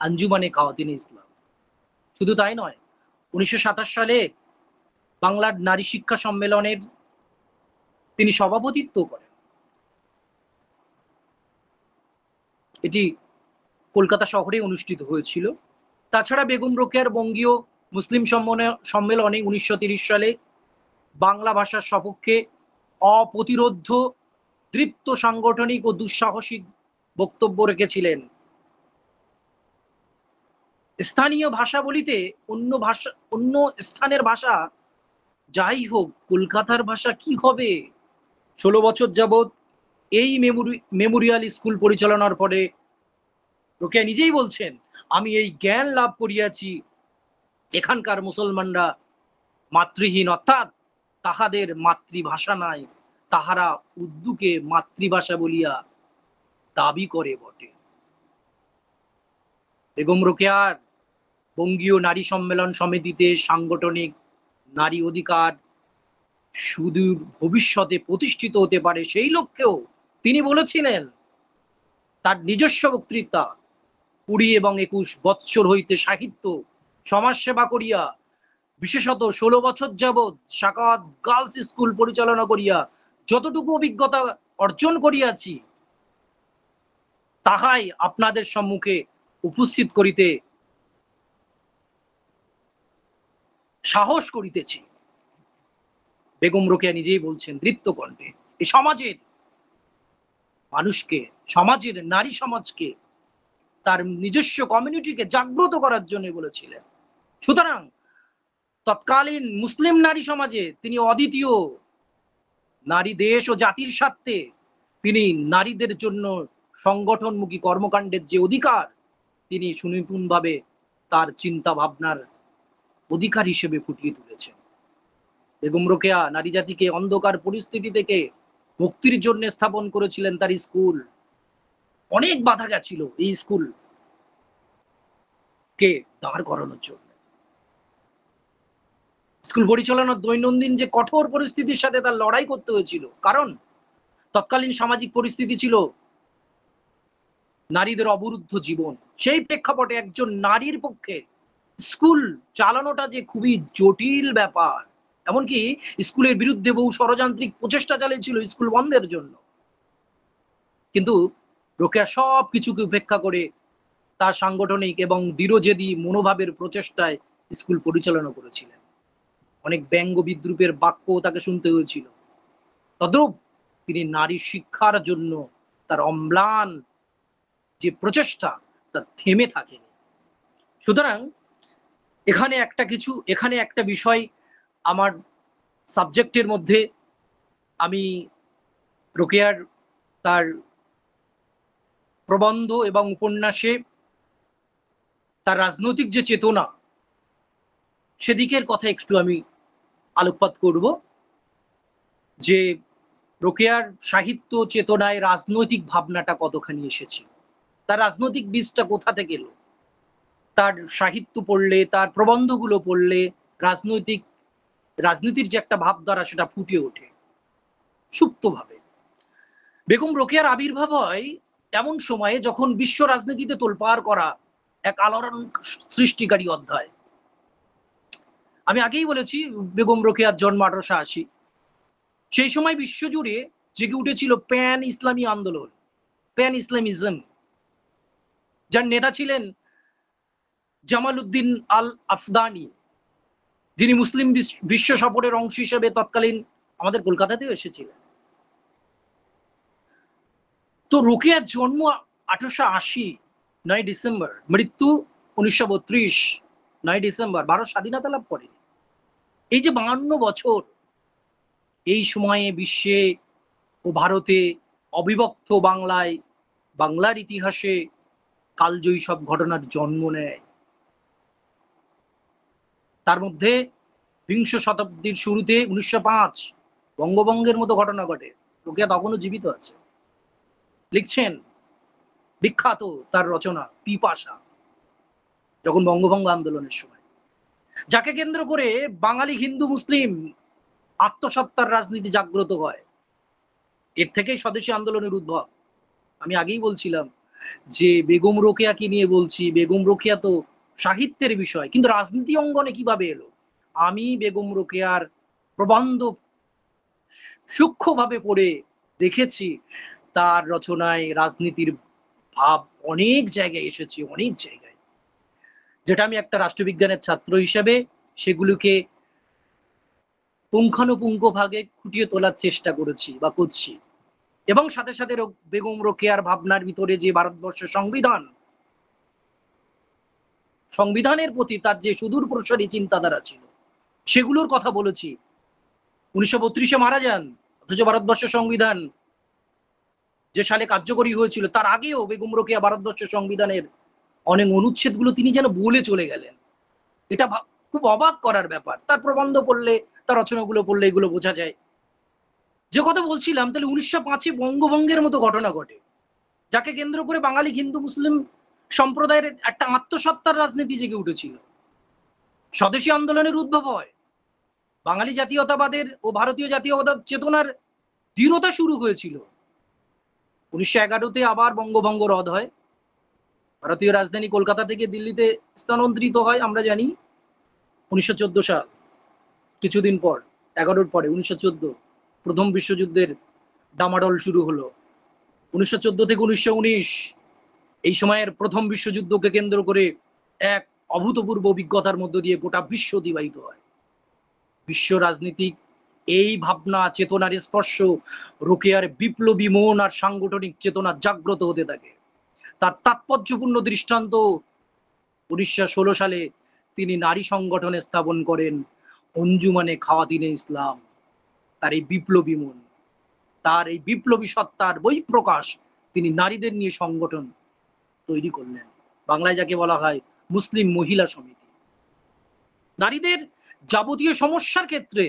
আঞ্জুমানে খাওয়াতিনে ইসলাম। শুধু তাই নয়, 1927 সালে বাংলার নারী শিক্ষা সম্মেলনের তিনি সভাপতিত্ব করেন। এটি কলকাতা শহরে অনুষ্ঠিত হয়েছিল। তাছাড়া বেগম রোকেয়ার বঙ্গীয় মুসলিম সম্মেলনে 1930 সালে বাংলা ভাষার সপক্ষে অপ্রতিরোধ্য দৃপ্ত সাংগঠনিক ও দুঃসাহসিক বক্তব্য রেখেছিলেন। স্থানীয় ভাষা বলিতে অন্য স্থানের ভাষা যাই হোক, কলকাতার ভাষা কি হবে? 16 বছর যাবৎ এই মেমোরিয়াল স্কুল পরিচালনার পরে রোকেয়া নিজেই বলছেন, আমি এই জ্ঞান লাভ করিয়াছি, এখানকার মুসলমানরা মাতৃহীন, অর্থাৎ তাহাদের মাতৃভাষা নাই, তাহারা উর্দুকে মাতৃভাষা বলিয়া দাবি করে বটে। বেগম রোকেয়ার বঙ্গীয় নারী সম্মেলন সমিতিতে সাংগঠনিক নারী অধিকার সুদূর ভবিষ্যতে প্রতিষ্ঠিত হতে পারে, সেই লক্ষ্যেও তিনি বলেছিলেন তার নিজস্ব বক্তৃতা, 20 এবং 21 বৎসর হইতে সাহিত্য সমাজসেবা করিয়া, বিশেষত 16 বছর যাবৎ শাকাত গার্লস স্কুল পরিচালনা করিয়া যতটুকু অভিজ্ঞতা অর্জন করিয়াছি, তাহাই আপনাদের সম্মুখে উপস্থিত করিতে সাহস করিতেছি। বেগম রোকেয়া নিজেই বলছেন দৃপ্ত কণ্ঠে, এই সমাজের মানুষকে, সমাজের নারী সমাজকে, তার নিজস্ব কমিউনিটিকে জাগ্রত করার জন্য বলেছিলেন। সুতরাং তৎকালীন মুসলিম নারী সমাজে তিনি অদ্বিতীয়। নারী দেশ ও জাতির স্বার্থে তিনি নারীদের জন্য সংগঠনমুখী কর্মকাণ্ডের যে অধিকার, তিনি সুনিপুণভাবে তার চিন্তা ভাবনার অধিকার হিসেবে ফুটিয়ে তুলেছেন। বেগম রোকেয়া নারী জাতিকে অন্ধকার পরিস্থিতি থেকে মুক্তির জন্য স্থাপন করেছিলেন তার স্কুল। অনেক বাধা গেছিল এই স্কুল কে দাঁড় করানোর জন্য। স্কুল পরিচালনার দৈনন্দিন যে কঠোর পরিস্থিতির সাথে তার লড়াই করতে হয়েছিল, কারণ তৎকালীন সামাজিক পরিস্থিতি ছিল নারীদের অবরুদ্ধ জীবন। সেই প্রেক্ষাপটে একজন নারীর পক্ষে স্কুল চালানোটা যে খুবই জটিল ব্যাপার। এমনকি স্কুলের বিরুদ্ধে বহু ষড়যান্ত্রিক প্রচেষ্টা চালিয়েছিল স্কুল বন্ধের জন্য, কিন্তু রোকেয়া সব কিছুকে উপেক্ষা করে তার সাংগঠনিক এবং দৃঢ়জেদী মনোভাবের প্রচেষ্টায় স্কুল পরিচালনা করেছিলেন। অনেক ব্যঙ্গ বিদ্রুপের বাক্য তাকে শুনতে হয়েছিল, তদ্রূপ তিনি নারী শিক্ষার জন্য তার অম্লান যে প্রচেষ্টা তা থেমে থাকেনি। সুতরাং এখানে একটা বিষয় আমার সাবজেক্টের মধ্যে আমি রোকেয়ার তার প্রবন্ধ এবং উপন্যাসে তার রাজনৈতিক যে চেতনা, সেদিকের কথা একটু আমি আলোকপাত করব, যে রোকেয়ার সাহিত্য চেতনায় রাজনৈতিক ভাবনাটা কতখানি এসেছে, তার রাজনৈতিক বীজটা কোথা থেকে এলো। তার সাহিত্য পড়লে, তার প্রবন্ধগুলো পড়লে রাজনীতির যে একটা ভাবধারা সেটা ফুটে ওঠে সুপ্তভাবে। বেগম রোকেয়ার আবির্ভাব হয় এমন সময়ে যখন বিশ্ব রাজনীতিতে তোলপাড় করা এক আলোড়ন সৃষ্টিকারী অধ্যায়। আমি আগেই বলেছি বেগম রোকেয়ার জন্ম 1880। সেই সময় বিশ্বজুড়ে জেগে উঠেছিল প্যান ইসলামী আন্দোলন, প্যান ইসলামিজম, যার নেতা ছিলেন জামাল উদ্দিন আল আফগানি, যিনি মুসলিম বিশ্ব সফরের অংশ হিসেবে তৎকালীন আমাদের কলকাতাতেও এসেছিলেন। তো রোকেয়ার জন্ম 1880 9 ডিসেম্বর, মৃত্যু 1932 9 ডিসেম্বর। ভারত স্বাধীনতা লাভ করেনি। এই যে 52 বছর, এই সময়ে বিশ্বে ও ভারতে, অবিভক্ত বাংলায়, বাংলার ইতিহাসে কালজয়ী সব ঘটনার জন্ম নেয়। তার মধ্যে বিংশ শতাব্দীর শুরুতে 1905 বঙ্গভঙ্গের মতো ঘটনা ঘটে। রোকেয়া তখনও জীবিত আছে, লিখছেন বিখ্যাত তার রচনা পিপাসা, যখন বঙ্গভঙ্গ আন্দোলনের সময়, যাকে কেন্দ্র করে বাঙালি হিন্দু মুসলিম আত্মসত্তার রাজনীতি জাগ্রত হয়। এর থেকেই স্বদেশী আন্দোলনের উদ্ভব। আমি আগেই বলছিলাম যে বেগম রোকেয়াকে নিয়ে বলছি, বেগম রোকেয়া তো সাহিত্যের বিষয়, কিন্তু রাজনীতি অঙ্গনে কিভাবে এলো? আমি বেগম রোকেয়ার প্রবন্ধ সূক্ষ্মভাবে পড়ে দেখেছি, তার রচনায় রাজনীতির ভাব অনেক জায়গায় এসেছে, অনেক জায়গায়, যেটা আমি একটা রাষ্ট্রবিজ্ঞানের ছাত্র হিসেবে সেগুলোকে পুঙ্খানুপুঙ্খভাবে খুঁটিয়ে তোলার চেষ্টা করেছি বা করছি। এবং সাথে সাথে বেগম রোকেয়ার ভাবনার ভিতরে যে ভারতবর্ষের সংবিধানের প্রতি তার যে সুদূর প্রসারী চিন্তাধারা ছিল, সেগুলোর কথা বলেছি। 1932 মারা যান, অথচ ভারতবর্ষের সংবিধান যে সালে কার্যকরী হয়েছিল তার আগেও বেগম রোকেয়া ভারতবর্ষের সংবিধানের অনেক অনুচ্ছেদগুলো তিনি যেন বলে চলে গেলেন। এটা খুব অবাক করার ব্যাপার। তার প্রবন্ধ পড়লে, তার রচনাগুলো পড়লে এগুলো বোঝা যায়। যে কথা বলছিলাম, তাহলে 1905 বঙ্গভঙ্গের মতো ঘটনা ঘটে, যাকে কেন্দ্র করে বাঙালি হিন্দু মুসলিম সম্প্রদায়ের একটা আত্মসত্তার রাজনীতি জেগে উঠেছিল। স্বদেশী আন্দোলনের উদ্ভব হয়, বাঙালি জাতীয়তাবাদের ও ভারতীয় জাতীয়তাবাদ চেতনার দৃঢ়তা শুরু হয়েছিল। 1911-তে আবার বঙ্গভঙ্গ রদ হয়, ভারতীয় রাজধানী কলকাতা থেকে দিল্লিতে স্থানান্তরিত হয়, আমরা জানি। 1914 সাল, কিছুদিন পর, 11-র পরে 1914 প্রথম বিশ্বযুদ্ধের ডামাডোল শুরু হলো। 1914 থেকে 1919 এই সময়ের প্রথম বিশ্বযুদ্ধকে কেন্দ্র করে এক অভূতপূর্ব অভিজ্ঞতার মধ্য দিয়ে গোটা বিশ্ব অতিবাহিত হয়। বিশ্ব রাজনীতিক এই ভাবনা চেতনার স্পর্শ রোকেয়ার বিপ্লবী মন আর সাংগঠনিক চেতনা জাগ্রত হতে থাকে। তার তাৎপর্যপূর্ণ দৃষ্টান্ত 1916 সালে তিনি নারী সংগঠন স্থাপন করেন, অঞ্জুমানে খাওয়াতিনে ইসলাম। তার এই বিপ্লবী মন, তার এই বিপ্লবী সত্তার বহিঃপ্রকাশ, তিনি নারীদের নিয়ে সংগঠন তৈরি করলেন, বাংলায় যাকে বলা হয় মুসলিম মহিলা সমিতি। নারীদের যাবতীয় সমস্যার ক্ষেত্রে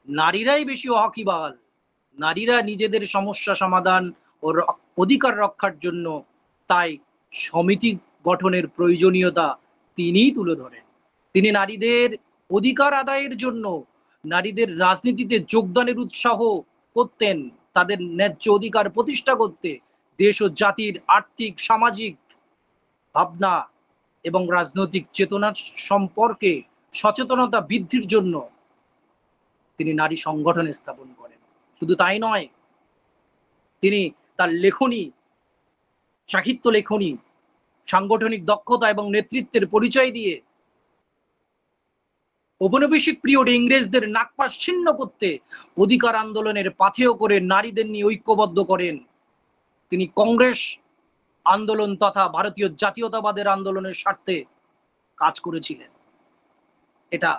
নারীরাই বেশি ওয়াকিবহাল, নারীরা নিজেদের সমস্যা সমাধান ও অধিকার রক্ষার জন্য তাই সমিতি গঠনের প্রয়োজনীয়তা তিনিই তুলে ধরেন। তিনি নারীদের অধিকার আদায়ের জন্য নারীদের রাজনীতিতে যোগদানের উৎসাহ করতেন, তাদের ন্যায্য অধিকার প্রতিষ্ঠা করতে, দেশ ও জাতির আর্থিক সামাজিক ভাবনা এবং রাজনৈতিক চেতনার সম্পর্কে সচেতনতা বৃদ্ধির জন্য তিনি নারী সংগঠন স্থাপন করেন। শুধু তাই নয়, তিনি তার লেখনী, সাহিত্য লেখনী, সাংগঠনিক দক্ষতা এবং নেতৃত্বের পরিচয় দিয়ে ঔপনিবেশিক পিরিয়ডে ইংরেজদের নাকপাশ ছিন্ন করতে অধিকার আন্দোলনের পাথেয় করে নারীদের নিয়ে ঐক্যবদ্ধ করেন। তিনি কংগ্রেস আন্দোলন তথা ভারতীয় জাতীয়তাবাদের আন্দোলনের স্বার্থে কাজ করেছিলেন। এটা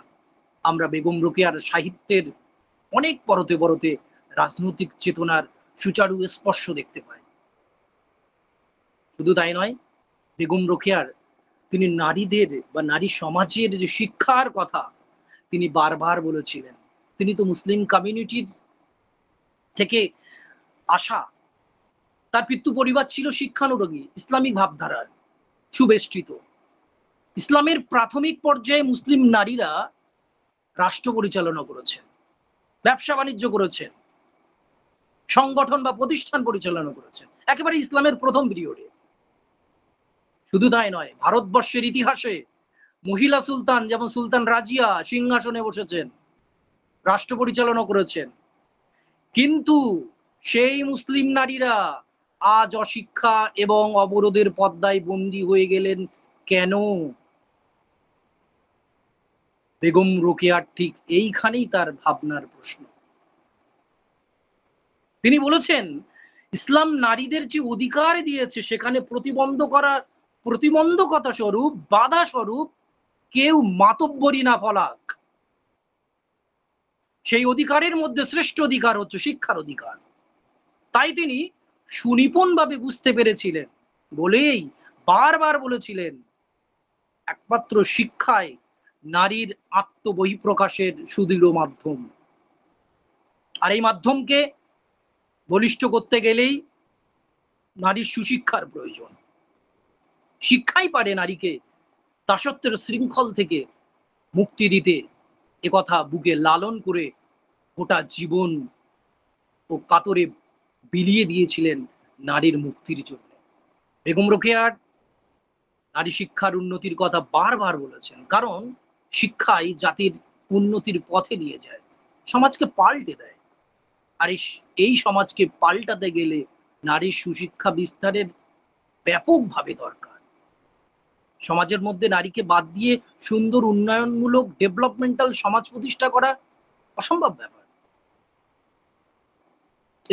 আমরা বেগম রোকেয়ার সাহিত্যের অনেক পরতে পরতে রাজনৈতিক চেতনার সুচারু স্পর্শ দেখতে পাই। শুধু তাই নয়, বেগম রোকেয়ার তিনি নারীদের বা নারী সমাজের যে শিক্ষার কথা তিনি বারবার বলেছিলেন। তিনি তো মুসলিম কমিউনিটির থেকে আসা, তার পিতৃ পরিবার ছিল শিক্ষানুরাগী, ইসলামিক ভাবধারার সুবেষ্টিত। ইসলামের প্রাথমিক পর্যায়ে মুসলিম নারীরা রাষ্ট্র পরিচালনা করেছেন, ব্যবসা বাণিজ্য করেছেন, সংগঠন বা প্রতিষ্ঠান পরিচালনা করেছেন, একেবারে ইসলামের প্রথম পিরিয়ডে। শুধু তাই নয়, ভারতবর্ষের ইতিহাসে মহিলা সুলতান যেমন সুলতান রাজিয়া সিংহাসনে বসেছেন, রাষ্ট্র পরিচালনা করেছেন। কিন্তু সেই মুসলিম নারীরা আজ অশিক্ষা এবং অবরোধের পদ্মায় বন্দী হয়ে গেলেন কেন? বেগম রোকেয়ার ঠিক এইখানেই তার ভাবনার প্রশ্ন। তিনি বলেছেন, ইসলাম নারীদের যে অধিকার দিয়েছে সেখানে প্রতিবন্ধকতা স্বরূপ, বাধা স্বরূপ কেউ মাতব্বরি না ফলাক। সেই অধিকারের মধ্যে শ্রেষ্ঠ অধিকার হচ্ছে শিক্ষার অধিকার। তাই তিনি সুনিপুণভাবে বুঝতে পেরেছিলেন বলেই বারবার বলেছিলেন, একমাত্র শিক্ষায় নারীর আত্মবহিঃপ্রকাশের সুদৃঢ় মাধ্যম। আর এই মাধ্যমকে বলিষ্ঠ করতে গেলেই নারীর সুশিক্ষার প্রয়োজন। শিক্ষাই পারে নারীকে দাসত্বের শৃঙ্খল থেকে মুক্তি দিতে। একথা বুকে লালন করে গোটা জীবন ও কাতরে বিলিয়ে দিয়েছিলেন নারীর মুক্তির জন্য। বেগম রোকেয়ার নারী শিক্ষার উন্নতির কথা বারবার বলেছেন, কারণ শিক্ষাই জাতির উন্নতির পথে নিয়ে যায়, সমাজকে পাল্টে দেয়। আর এই সমাজকে পাল্টাতে গেলে নারীর সুশিক্ষা বিস্তারের ব্যাপকভাবে দরকার। সমাজের মধ্যে নারীকে বাদ দিয়ে সুন্দর উন্নয়নমূলক ডেভেলপমেন্টাল সমাজ প্রতিষ্ঠা করা অসম্ভব ব্যাপার।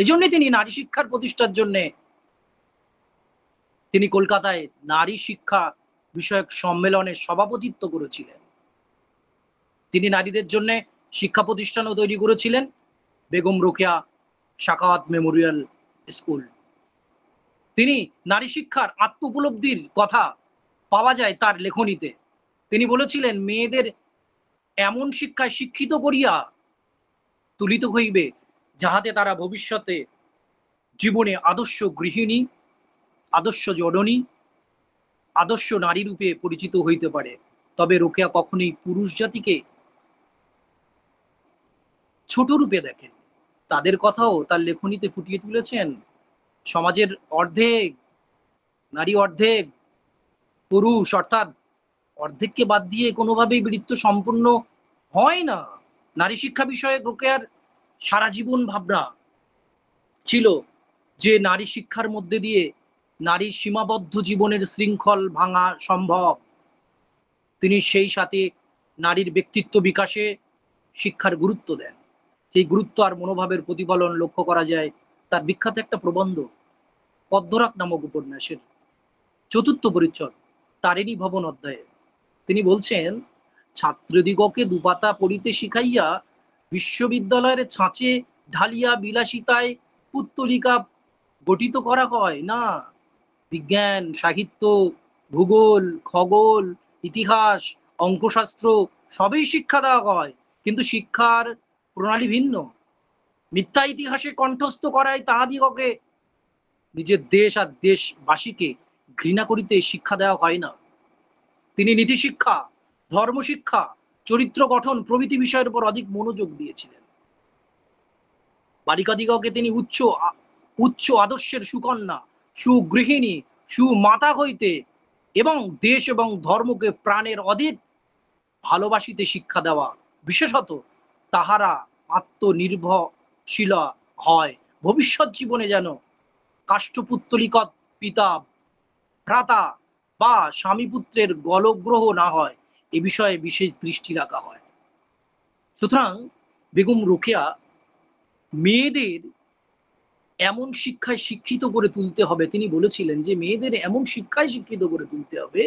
এই জন্য তিনি নারী শিক্ষার প্রতিষ্ঠার জন্য তিনি কলকাতায় নারী শিক্ষা বিষয়ক সম্মেলনের সভাপতিত্ব করেছিলেন। তিনি নারীদের জন্য শিক্ষা প্রতিষ্ঠানও তৈরি করেছিলেন, বেগম রোকেয়া সাখাওয়াত মেমোরিয়াল স্কুল। তিনি নারী শিক্ষার আত্ম উপলব্ধির কথা পাওয়া যায় তার লেখনীতে। তিনি বলেছিলেন, মেয়েদের এমন শিক্ষায় শিক্ষিত করিয়া তুলিত হইবে যাহাতে তারা ভবিষ্যতে জীবনে আদর্শ গৃহিণী, আদর্শ জননী, আদর্শ নারী রূপে পরিচিত হইতে পারে। তবে রোকেয়া কখনোই পুরুষ জাতিকে ছোট রূপে দেখেন। তাদের কথাও তার লেখনীতে ফুটিয়ে তুলেছেন। সমাজের অর্ধেক নারী, অর্ধেক পুরুষ, অর্থাৎ অর্ধেককে বাদ দিয়ে কোনোভাবেই বৃত্ত সম্পূর্ণ হয় না। নারী শিক্ষা বিষয়ে রোকেয়ার সারা জীবন ভাবনা ছিল যে নারী শিক্ষার মধ্যে দিয়ে নারীর সীমাবদ্ধ জীবনের শৃঙ্খল ভাঙা সম্ভব। তিনি সেই সাথে নারীর ব্যক্তিত্ব বিকাশে শিক্ষার গুরুত্ব দেন। সেই গুরুত্ব আর মনোভাবের প্রতিফলন লক্ষ্য করা যায় তার বিখ্যাত একটা প্রবন্ধ পদ্মরাগ নামক উপন্যাসের ৪র্থ পরিচ্ছদ তারিণী ভবন অধ্যায়ে। তিনি বলছেন, ছাত্রদিগকে দুপাতা পড়িতে শিখাইয়া বিশ্ববিদ্যালয়ের ছাঁচে ঢালিয়া বিলাসিতায় পুত্তলিকা গঠিত করা হয় না। বিজ্ঞান, সাহিত্য, ভূগোল, খগোল, ইতিহাস, অঙ্কশাস্ত্র সবই শিক্ষা দেওয়া হয়, কিন্তু শিক্ষার প্রণালী ভিন্ন। মিথ্যা ইতিহাসে কণ্ঠস্থ করায় তাহাদিগকে নিজের দেশ আর দেশবাসীকে ঘৃণা করিতে শিক্ষা দেওয়া হয় না। তিনি নীতি শিক্ষা, ধর্ম শিক্ষা, চরিত্র গঠন প্রভৃতি বিষয়ের উপর অধিক মনোযোগ দিয়েছিলেন। বালিকাদিগকে তিনি উচ্চ আদর্শের সুকন্যা, সুগৃহিণী, সুমাতা হইতে এবং দেশ এবং ধর্মকে প্রাণের অধিক ভালোবাসিতে শিক্ষা দেওয়া, বিশেষত তাহারা আত্মনির্ভরশীল হয়, ভবিষ্যৎ জীবনে যেন কাষ্ঠপুত্তলিকৎ পিতা, ভ্রাতা বা স্বামী পুত্রের গলগ্রহ না হয়, এ বিষয়ে বিশেষ দৃষ্টি রাখা হয়। সুতরাং বেগম রোকেয়া মেয়েদের এমন শিক্ষায় শিক্ষিত করে তুলতে হবে, তিনি বলেছিলেন যে মেয়েদের এমন শিক্ষায় শিক্ষিত করে তুলতে হবে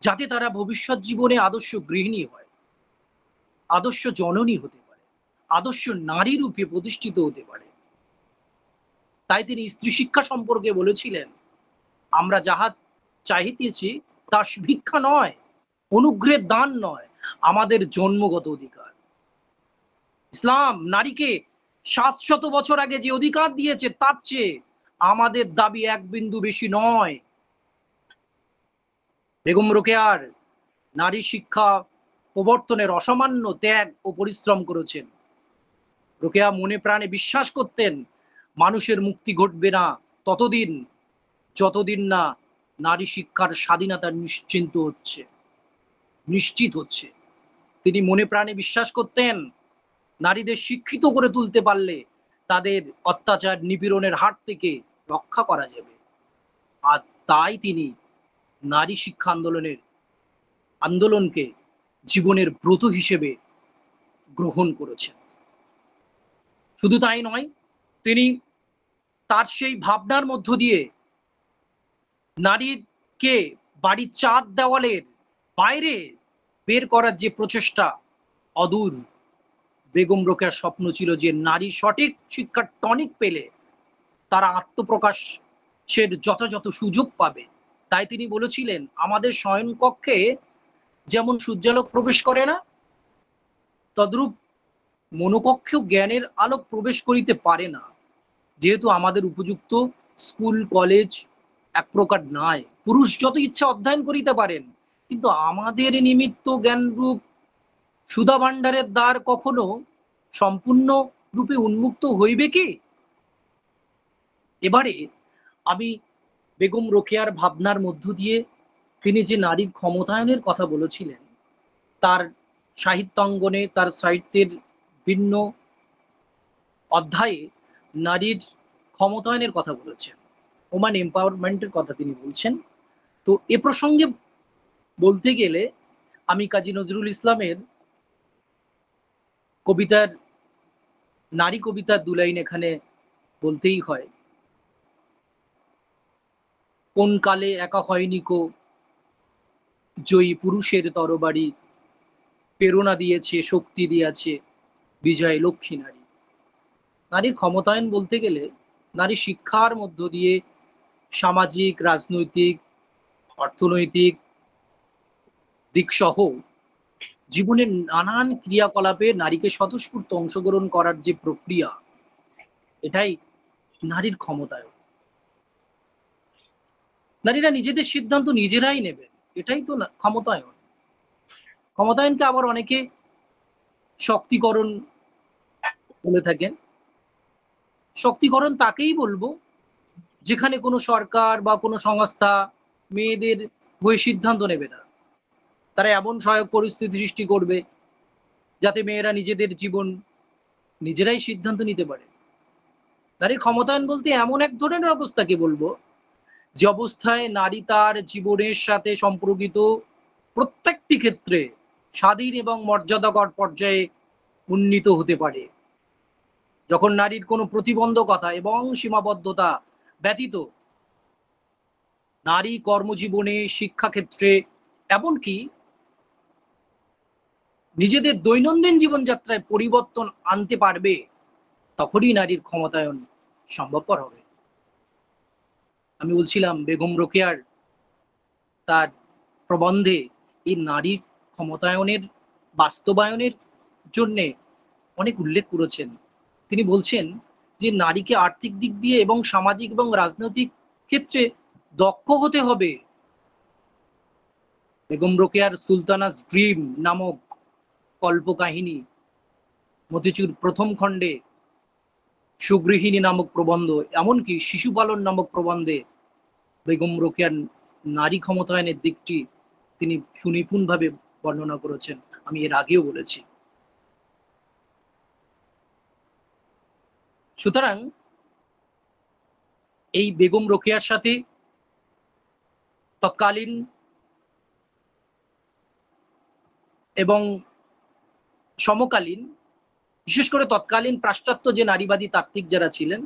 যাতে তারা ভবিষ্যৎ জীবনে আদর্শ গৃহিণী হয়, আদর্শ জননী হতে পারে, আদর্শ নারী রূপে প্রতিষ্ঠিত হতে পারে। তাই তিনি স্ত্রী শিক্ষা সম্পর্কে বলেছিলেন, আমরা যাহা চাহিতেছি তা ভিক্ষা নয়, অনুগ্রহের দান নয়, আমাদের জন্মগত অধিকার। ইসলাম নারীকে ৭০০ বছর আগে যে অধিকার দিয়েছে তার চেয়ে আমাদের দাবি এক বিন্দু বেশি নয়। বেগম রোকেয়ার নারী শিক্ষা প্রবর্তনের অসামান্য ত্যাগ ও পরিশ্রম করেছেন। রোকেয়া মনে প্রাণে বিশ্বাস করতেন, মানুষের মুক্তি ঘটবে না ততদিন যতদিন না নারী শিক্ষার স্বাধীনতা নিশ্চিত হচ্ছে। তিনি মনে প্রাণে বিশ্বাস করতেন, নারীদের শিক্ষিত করে তুলতে পারলে তাদের অত্যাচার নিপীড়নের হাত থেকে রক্ষা করা যাবে। আর তাই তিনি নারী শিক্ষা আন্দোলনকে জীবনের ব্রত হিসেবে গ্রহণ করেছেন। শুধু তাই নয়, তিনি তার সেই ভাবনার মধ্য দিয়ে নারীকে বাড়ির চার দেওয়ালের বাইরে বের করার যে প্রচেষ্টা অদূর, বেগম রোকেয়ার স্বপ্ন ছিল যে নারী সঠিক শিক্ষার টনিক পেলে তারা আত্মপ্রকাশের যথাযথ সুযোগ পাবে। তাই তিনি বলেছিলেন, আমাদের শয়নকক্ষে যেমন সূর্যালোক প্রবেশ করে না, তদ্রূপ মনোকক্ষেও জ্ঞানের আলোক প্রবেশ করিতে পারে না, যেহেতু আমাদের উপযুক্ত স্কুল কলেজ এক প্রকার নাই। পুরুষ যত ইচ্ছা অধ্যয়ন করিতে পারেন, কিন্তু আমাদের নিমিত্ত জ্ঞানরূপ সুধা ভাণ্ডারের দ্বার কখনো সম্পূর্ণ রূপে উন্মুক্ত হইবে কি? এবারে আমি বেগম রোকেয়ার ভাবনার মধ্য দিয়ে তিনি যে নারীর ক্ষমতায়নের কথা বলেছিলেন, তার সাহিত্যাঙ্গনে, তার সাহিত্যের ভিন্ন অধ্যায়ে নারীর ক্ষমতায়নের কথা বলেছেন, ওমান এম্পাওয়ারমেন্টের কথা তিনি বলছেন। তো এ প্রসঙ্গে বলতে গেলে আমি কাজী নজরুল ইসলামের কবিতার, নারী কবিতার দু লাইন এখানে বলতেই হয়। কোন কালে একা হয়নি কো জয়ী পুরুষের তরবারি, প্রেরণা দিয়েছে, শক্তি দিয়েছে বিজয় লক্ষ্মী নারী। নারীর ক্ষমতায়ন বলতে গেলে নারী শিক্ষার মধ্য দিয়ে সামাজিক, রাজনৈতিক, অর্থনৈতিক দিক সহ জীবনের নানান ক্রিয়াকলাপে নারীকে স্বতঃস্ফূর্ত অংশগ্রহণ করার যে প্রক্রিয়া, এটাই নারীর ক্ষমতায়ন। নারীরা নিজেদের সিদ্ধান্ত নিজেরাই নেবেন, এটাই তো ক্ষমতায়ন। ক্ষমতায়নকে আবার অনেকে শক্তিকরণ বলে থাকেন। শক্তিকরণ তাকেই বলবো যেখানে কোনো সরকার বা কোনো সংস্থা মেয়েদের হয়ে সিদ্ধান্ত নেবে না, তারা এমন সহায়ক পরিস্থিতি সৃষ্টি করবে যাতে মেয়েরা নিজেদের জীবন নিজেরাই সিদ্ধান্ত নিতে পারে। নারীর ক্ষমতায়ন বলতে এমন এক ধরনের অবস্থাকে বলবো যে অবস্থায় নারী তার জীবনের সাথে সম্পর্কিত প্রত্যেকটি ক্ষেত্রে স্বাধীন এবং মর্যাদাকর পর্যায়ে উন্নীত হতে পারে। যখন নারীর কোনো প্রতিবন্ধকতা এবং সীমাবদ্ধতা ব্যতীত নারী কর্মজীবনে, শিক্ষাক্ষেত্রে, এমনকি নিজেদের দৈনন্দিন জীবনযাত্রায় পরিবর্তন আনতে পারবে, তখনই নারীর ক্ষমতায়ন সম্ভবপর হবে। আমি বলছিলাম বেগম রোকেয়ার তার প্রবন্ধে এই নারী ক্ষমতায়নের বাস্তবায়নের জন্যে অনেক উল্লেখ করেছেন। তিনি বলছেন যে নারীকে আর্থিক দিক দিয়ে এবং সামাজিক এবং রাজনৈতিক ক্ষেত্রে দক্ষ হতে হবে। বেগম রোকেয়ার সুলতানাস ড্রিম নামক কল্পকাহিনী, মতিচুর প্রথম খণ্ডে সুগৃহিণী নামক প্রবন্ধ, এমনকি শিশুপালন নামক প্রবন্ধে বেগম রোকেয়ার নারী ক্ষমতায়নের দিকটি তিনি সুনিপুণভাবে বর্ণনা করেছেন। আমি এর আগেও বলেছি। সুতরাং এই বেগম রোকেয়ার সাথে তৎকালীন এবং সমকালীন, বিশেষ করে তৎকালীন পাশ্চাত্য যে নারীবাদী তাত্ত্বিক যারা ছিলেন,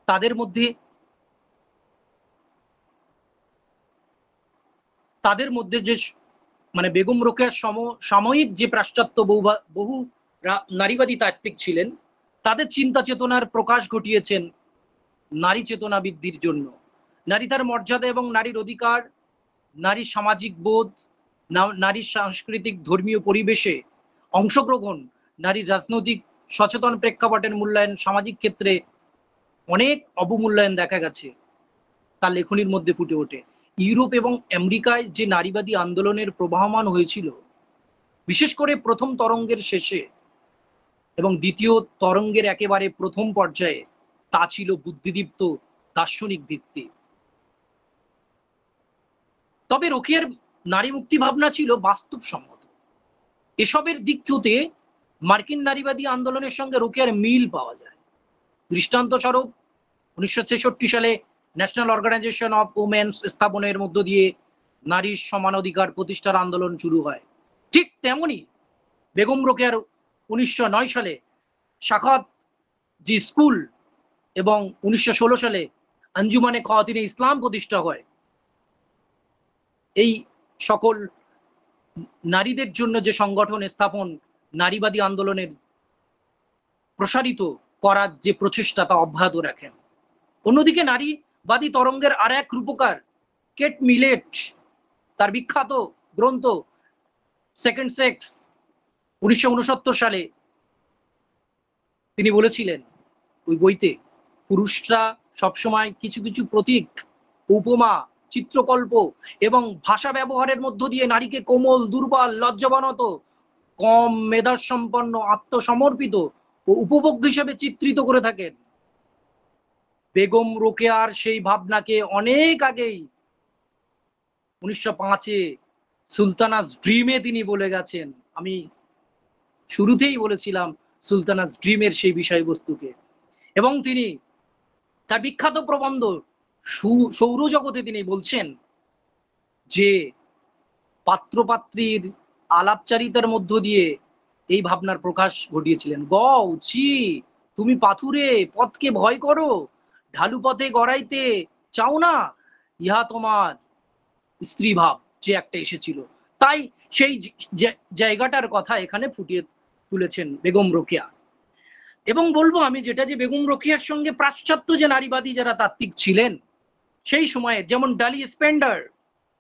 তাদের মধ্যে যে মানে বেগম রোকেয়ার সাময়িক যে পাশ্চাত্য বহু নারীবাদী তাত্ত্বিক ছিলেন, তাদের চিন্তা চেতনার প্রকাশ ঘটিয়েছেন নারী চেতনা বৃদ্ধির জন্য। নারী তার মর্যাদা এবং নারীর অধিকার, নারীর সামাজিক বোধ, নারীর সাংস্কৃতিক ধর্মীয় পরিবেশে অংশগ্রহণ, নারীর রাজনৈতিক সচেতন প্রেক্ষাপটের মূল্যায়ন, সামাজিক ক্ষেত্রে অনেক অবমূল্যায়ন দেখা গেছে তার লেখনীর মধ্যে ফুটে ওঠে। ইউরোপ এবং আমেরিকায় যে নারীবাদী আন্দোলনের প্রবাহমান হয়েছিল, বিশেষ করে প্রথম তরঙ্গের শেষে এবং দ্বিতীয় তরঙ্গের একেবারে প্রথম পর্যায়ে, তা ছিল বুদ্ধিদীপ্ত দার্শনিক ভিত্তি। তবে রোকেয়ার নারী মুক্তি ভাবনা ছিল বাস্তবসম্মত। এসবের দিক থেকে মার্কিন নারীবাদী আন্দোলনের সঙ্গে রোকেয়ার মিল পাওয়া যায়। দৃষ্টান্তস্বরূপ 1966 সালে ন্যাশনাল অর্গানাইজেশন অফ উমেন্স স্থাপনের মধ্য দিয়ে নারীর সমান অধিকার প্রতিষ্ঠার আন্দোলন শুরু হয়। ঠিক তেমনি বেগম রোকেয়ার 1909 সালে সাখাওয়াত জি স্কুল এবং 1916 সালে আঞ্জুমানে খাওয়াতিনে ইসলাম প্রতিষ্ঠা হয়। এই সকল নারীদের জন্য যে সংগঠন স্থাপন, নারীবাদী আন্দোলনের প্রসারিত করার যে প্রচেষ্টা তা অব্যাহত রাখেন। অন্যদিকে নারীবাদী তরঙ্গের আর এক রূপকার কেট মিলেট তার বিখ্যাত গ্রন্থ সেকেন্ড সেক্স 1969 সালে তিনি বলেছিলেন ওই বইতে, পুরুষরা সবসময় কিছু কিছু প্রতীক, উপমা, চিত্রকল্প এবং ভাষা ব্যবহারের মধ্য দিয়ে নারীকে কোমল, দুর্বল, লজ্জাবনত, কম মেধাসম্পন্ন, আত্মসমর্পিত ও উপভোগ্য হিসেবে চিত্রিত করে থাকেন। বেগম রোকেয়ার সেই ভাবনাকে অনেক আগেই 1905-এ সুলতানাস ড্রিমে তিনি বলে গেছেন। আমি শুরুতেই বলেছিলাম সুলতানাস ড্রিমের সেই বিষয়বস্তুকে, এবং তিনি তার বিখ্যাত প্রবন্ধ সৌরজগতে তিনি বলছেন যে পাত্রপাত্রীর আলাপচারিতার মধ্য দিয়ে এই ভাবনার প্রকাশ ঘটিয়েছিলেন। ছি, তুমি পাথুরে পথকে ভয় করো, ঢালু পথে গড়াইতে চাও না, ইহা তোমার স্ত্রী ভাব যে একটা এসেছিল। তাই সেই জায়গাটার কথা এখানে ফুটিয়ে তুলেছেন বেগম রোকেয়া। এবং বলবো আমি যেটা, যে বেগম রোকেয়ার সঙ্গে পাশ্চাত্য যে নারীবাদী যারা তাত্ত্বিক ছিলেন সেই সময়ে, যেমন ডালি স্পেন্ডার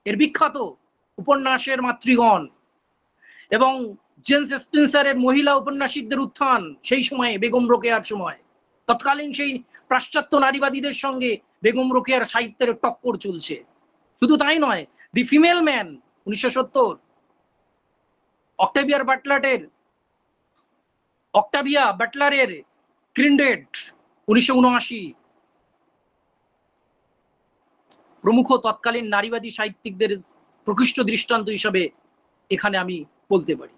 এর বিখ্যাত উপন্যাসের মাতৃগণ এবং জেমস স্পেন্সারের মহিলা উপন্যাসিকদের উত্থান সেই সময়ে বেগম রোকেয়ার সময়, তৎকালীন সেই পাশ্চাত্য নারীবাদীদের সঙ্গে বেগম রোকেয়ার সাহিত্যের টক্কর চলছে। শুধু তাই নয়, দি ফিমেল ম্যান 1970, অক্টাভিয়া বাটলারের ক্রিন্ডেড 1979 প্রমুখ তৎকালীন নারীবাদী সাহিত্যিকদের প্রকৃষ্ট দৃষ্টান্ত হিসাবে এখানে আমি বলতে পারি।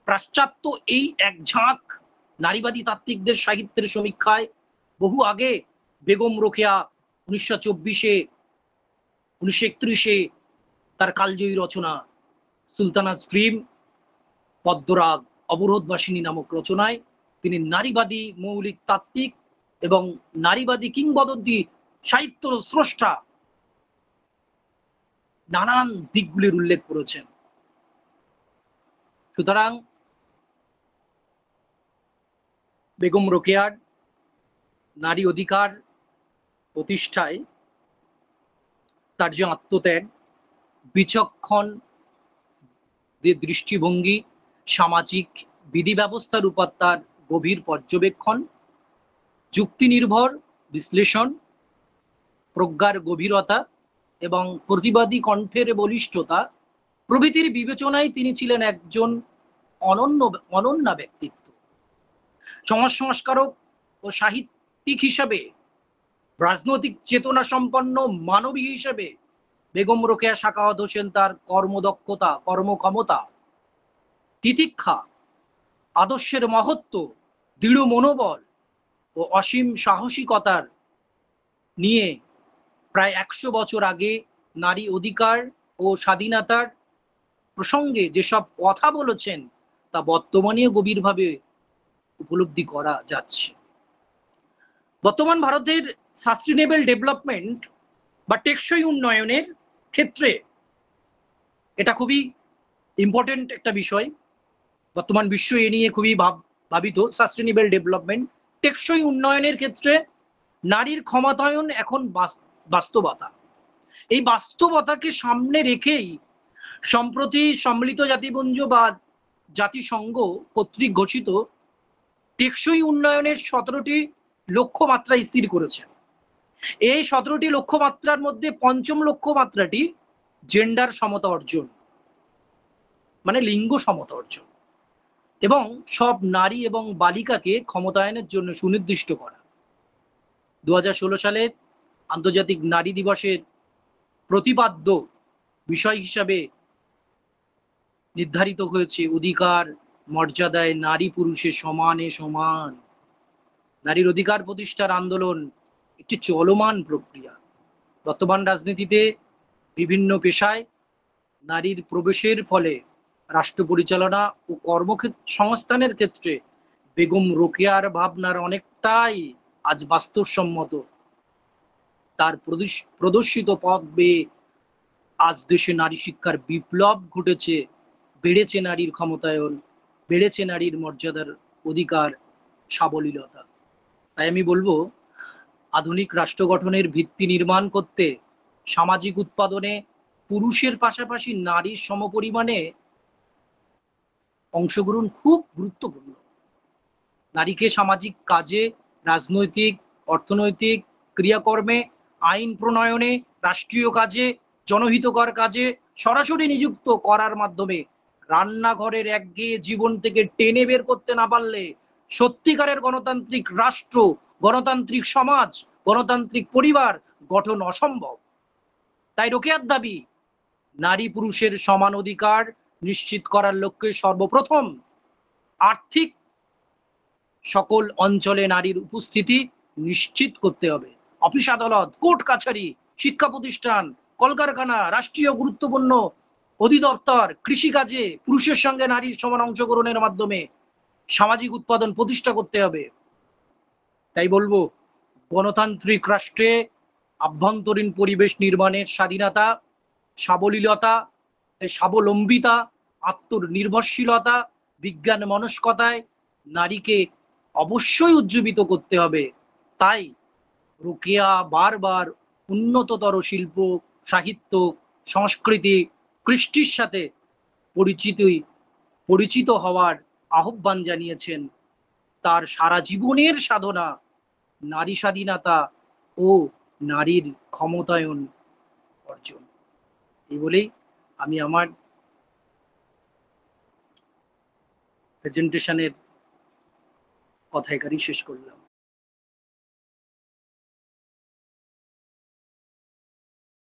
পাশ্চাত্য এই এক ঝাঁক নারীবাদী তাত্ত্বিকদের সাহিত্যের সমীক্ষায় বহু আগে বেগম রোকেয়া 1924-এ 1931-এ তার কালজয়ী রচনা সুলতানাস ড্রিম, পদ্মরাগ, অবরোধবাসিনী নামক রচনায় তিনি নারীবাদী মৌলিক তাত্ত্বিক এবং নারীবাদী কিংবদন্তি সাহিত্য স্রষ্টা নানান দিকগুলির উল্লেখ করেছেন। সুতরাং বেগম রোকেয়ার নারী অধিকার প্রতিষ্ঠায় তার যে আত্মত্যাগ, বিচক্ষণ যে দৃষ্টিভঙ্গি, সামাজিক বিধি ব্যবস্থার উপর তার গভীর পর্যবেক্ষণ, যুক্তি নির্ভর বিশ্লেষণ, প্রজ্ঞার গভীরতা এবং প্রতিবাদী কণ্ঠের বলিষ্ঠতা প্রভৃতির বিবেচনায় তিনি ছিলেন একজন অনন্য ব্যক্তিত্ব। সমাজ সংস্কারক ও সাহিত্যিক হিসাবে, রাজনৈতিক চেতনা সম্পন্ন মানবী হিসেবে বেগম রোকেয়া সাখাওয়াত হোসেন তার কর্মদক্ষতা, কর্মক্ষমতা, তিতিক্ষা, আদর্শের মহত্ব, দৃঢ় মনোবল ও অসীম সাহসিকতার নিয়ে প্রায় 100 বছর আগে নারী অধিকার ও স্বাধীনতার প্রসঙ্গে যেসব কথা বলেছেন তা বর্তমানেও গভীরভাবে উপলব্ধি করা যাচ্ছে। বর্তমান ভারতের সাস্টেনেবল ডেভেলপমেন্ট বা টেকসই উন্নয়নের ক্ষেত্রে এটা খুবই ইম্পর্টেন্ট একটা বিষয়। বর্তমান বিশ্ব এ নিয়ে খুবই ভাবিত। সাস্টেনেবল ডেভেলপমেন্ট, টেকসই উন্নয়নের ক্ষেত্রে নারীর ক্ষমতায়ন এখন বাস্তবতা। এই বাস্তবতাকে সামনে রেখেই সম্প্রতি সম্মিলিত জাতিপুঞ্জ বা জাতিসংঘ কর্তৃক ঘোষিত টেকসই উন্নয়নের 17টি লক্ষ্যমাত্রা স্থির করেছে। এই 17টি লক্ষ্যমাত্রার মধ্যে পঞ্চম লক্ষ্যমাত্রাটি জেন্ডার সমতা অর্জন, মানে লিঙ্গ সমতা অর্জন, এবং সব নারী এবং বালিকাকে ক্ষমতায়নের জন্য সুনির্দিষ্ট করা। 2016 সালের আন্তর্জাতিক নারী দিবসের প্রতিপাদ্য বিষয় হিসাবে নির্ধারিত হয়েছে অধিকার মর্যাদায় নারী পুরুষের সমানে সমান। নারীর অধিকার প্রতিষ্ঠার আন্দোলন একটি চলমান প্রক্রিয়া। বর্তমান রাজনীতিতে বিভিন্ন পেশায় নারীর প্রবেশের ফলে রাষ্ট্র পরিচালনা ও কর্মক্ষেত্র সংস্থানের ক্ষেত্রে বেগম রোকেয়ার ভাবনার অনেকটাই আজ বাস্তবসম্মত। তার প্রদর্শিত পথ বেয়ে আজ দেশে নারী শিক্ষার বিপ্লব ঘটেছে, বেড়েছে নারীর ক্ষমতায়ন, বেড়েছে নারীর মর্যাদার অধিকার, সাবলীলতা। তাই আমি বলবো, আধুনিক রাষ্ট্র গঠনের ভিত্তি নির্মাণ করতে সামাজিক উৎপাদনে পুরুষের পাশাপাশি নারীর সমপরিমাণে অংশগ্রহণ খুব গুরুত্বপূর্ণ। নারীকে সামাজিক কাজে, রাজনৈতিক, অর্থনৈতিক ক্রিয়াকর্মে, আইন প্রণয়নে, রাষ্ট্রীয় কাজে, জনহিতকর কাজে সরাসরি নিযুক্ত করার মাধ্যমে রান্নাঘরের একঘেয়ে জীবন থেকে টেনে বের করতে না পারলে সত্যিকারের গণতান্ত্রিক রাষ্ট্র, গণতান্ত্রিক সমাজ, গণতান্ত্রিক পরিবার গঠন অসম্ভব। তাই রোকেয়ার দাবি, নারী পুরুষের সমান অধিকার নিশ্চিত করার লক্ষ্যে সর্বপ্রথম আর্থিক সকল অঞ্চলে নারীর উপস্থিতি নিশ্চিত করতে হবে। অফিস আদালত, কোর্ট কাছারি, শিক্ষা প্রতিষ্ঠান, কলকারখানা, রাষ্ট্রীয় গুরুত্বপূর্ণ অধিদপ্তর, কৃষিকাজে পুরুষের সঙ্গে নারীর সমান অংশগ্রহণের মাধ্যমে সামাজিক উৎপাদন প্রতিষ্ঠা করতে হবে। তাই বলবো, গণতান্ত্রিক রাষ্ট্রে আভ্যন্তরীণ পরিবেশ নির্মাণের স্বাধীনতা, সাবলীলতা, স্বাবলম্বিতা, আত্মনির্ভরশীলতা, বিজ্ঞান মনস্কতায় নারীকে অবশ্যই উজ্জীবিত করতে হবে। তাই রোকেয়া বারবার উন্নততর শিল্প, সাহিত্য, সংস্কৃতি, কৃষ্টির সাথে পরিচিত হওয়ার আহ্বান জানিয়েছেন। তার সারা জীবনের সাধনা নারী স্বাধীনতা ও নারীর ক্ষমতায়ন অর্জন। এই বলেই আমি আমার প্রেজেন্টেশনের কথা এখানেই শেষ করলাম।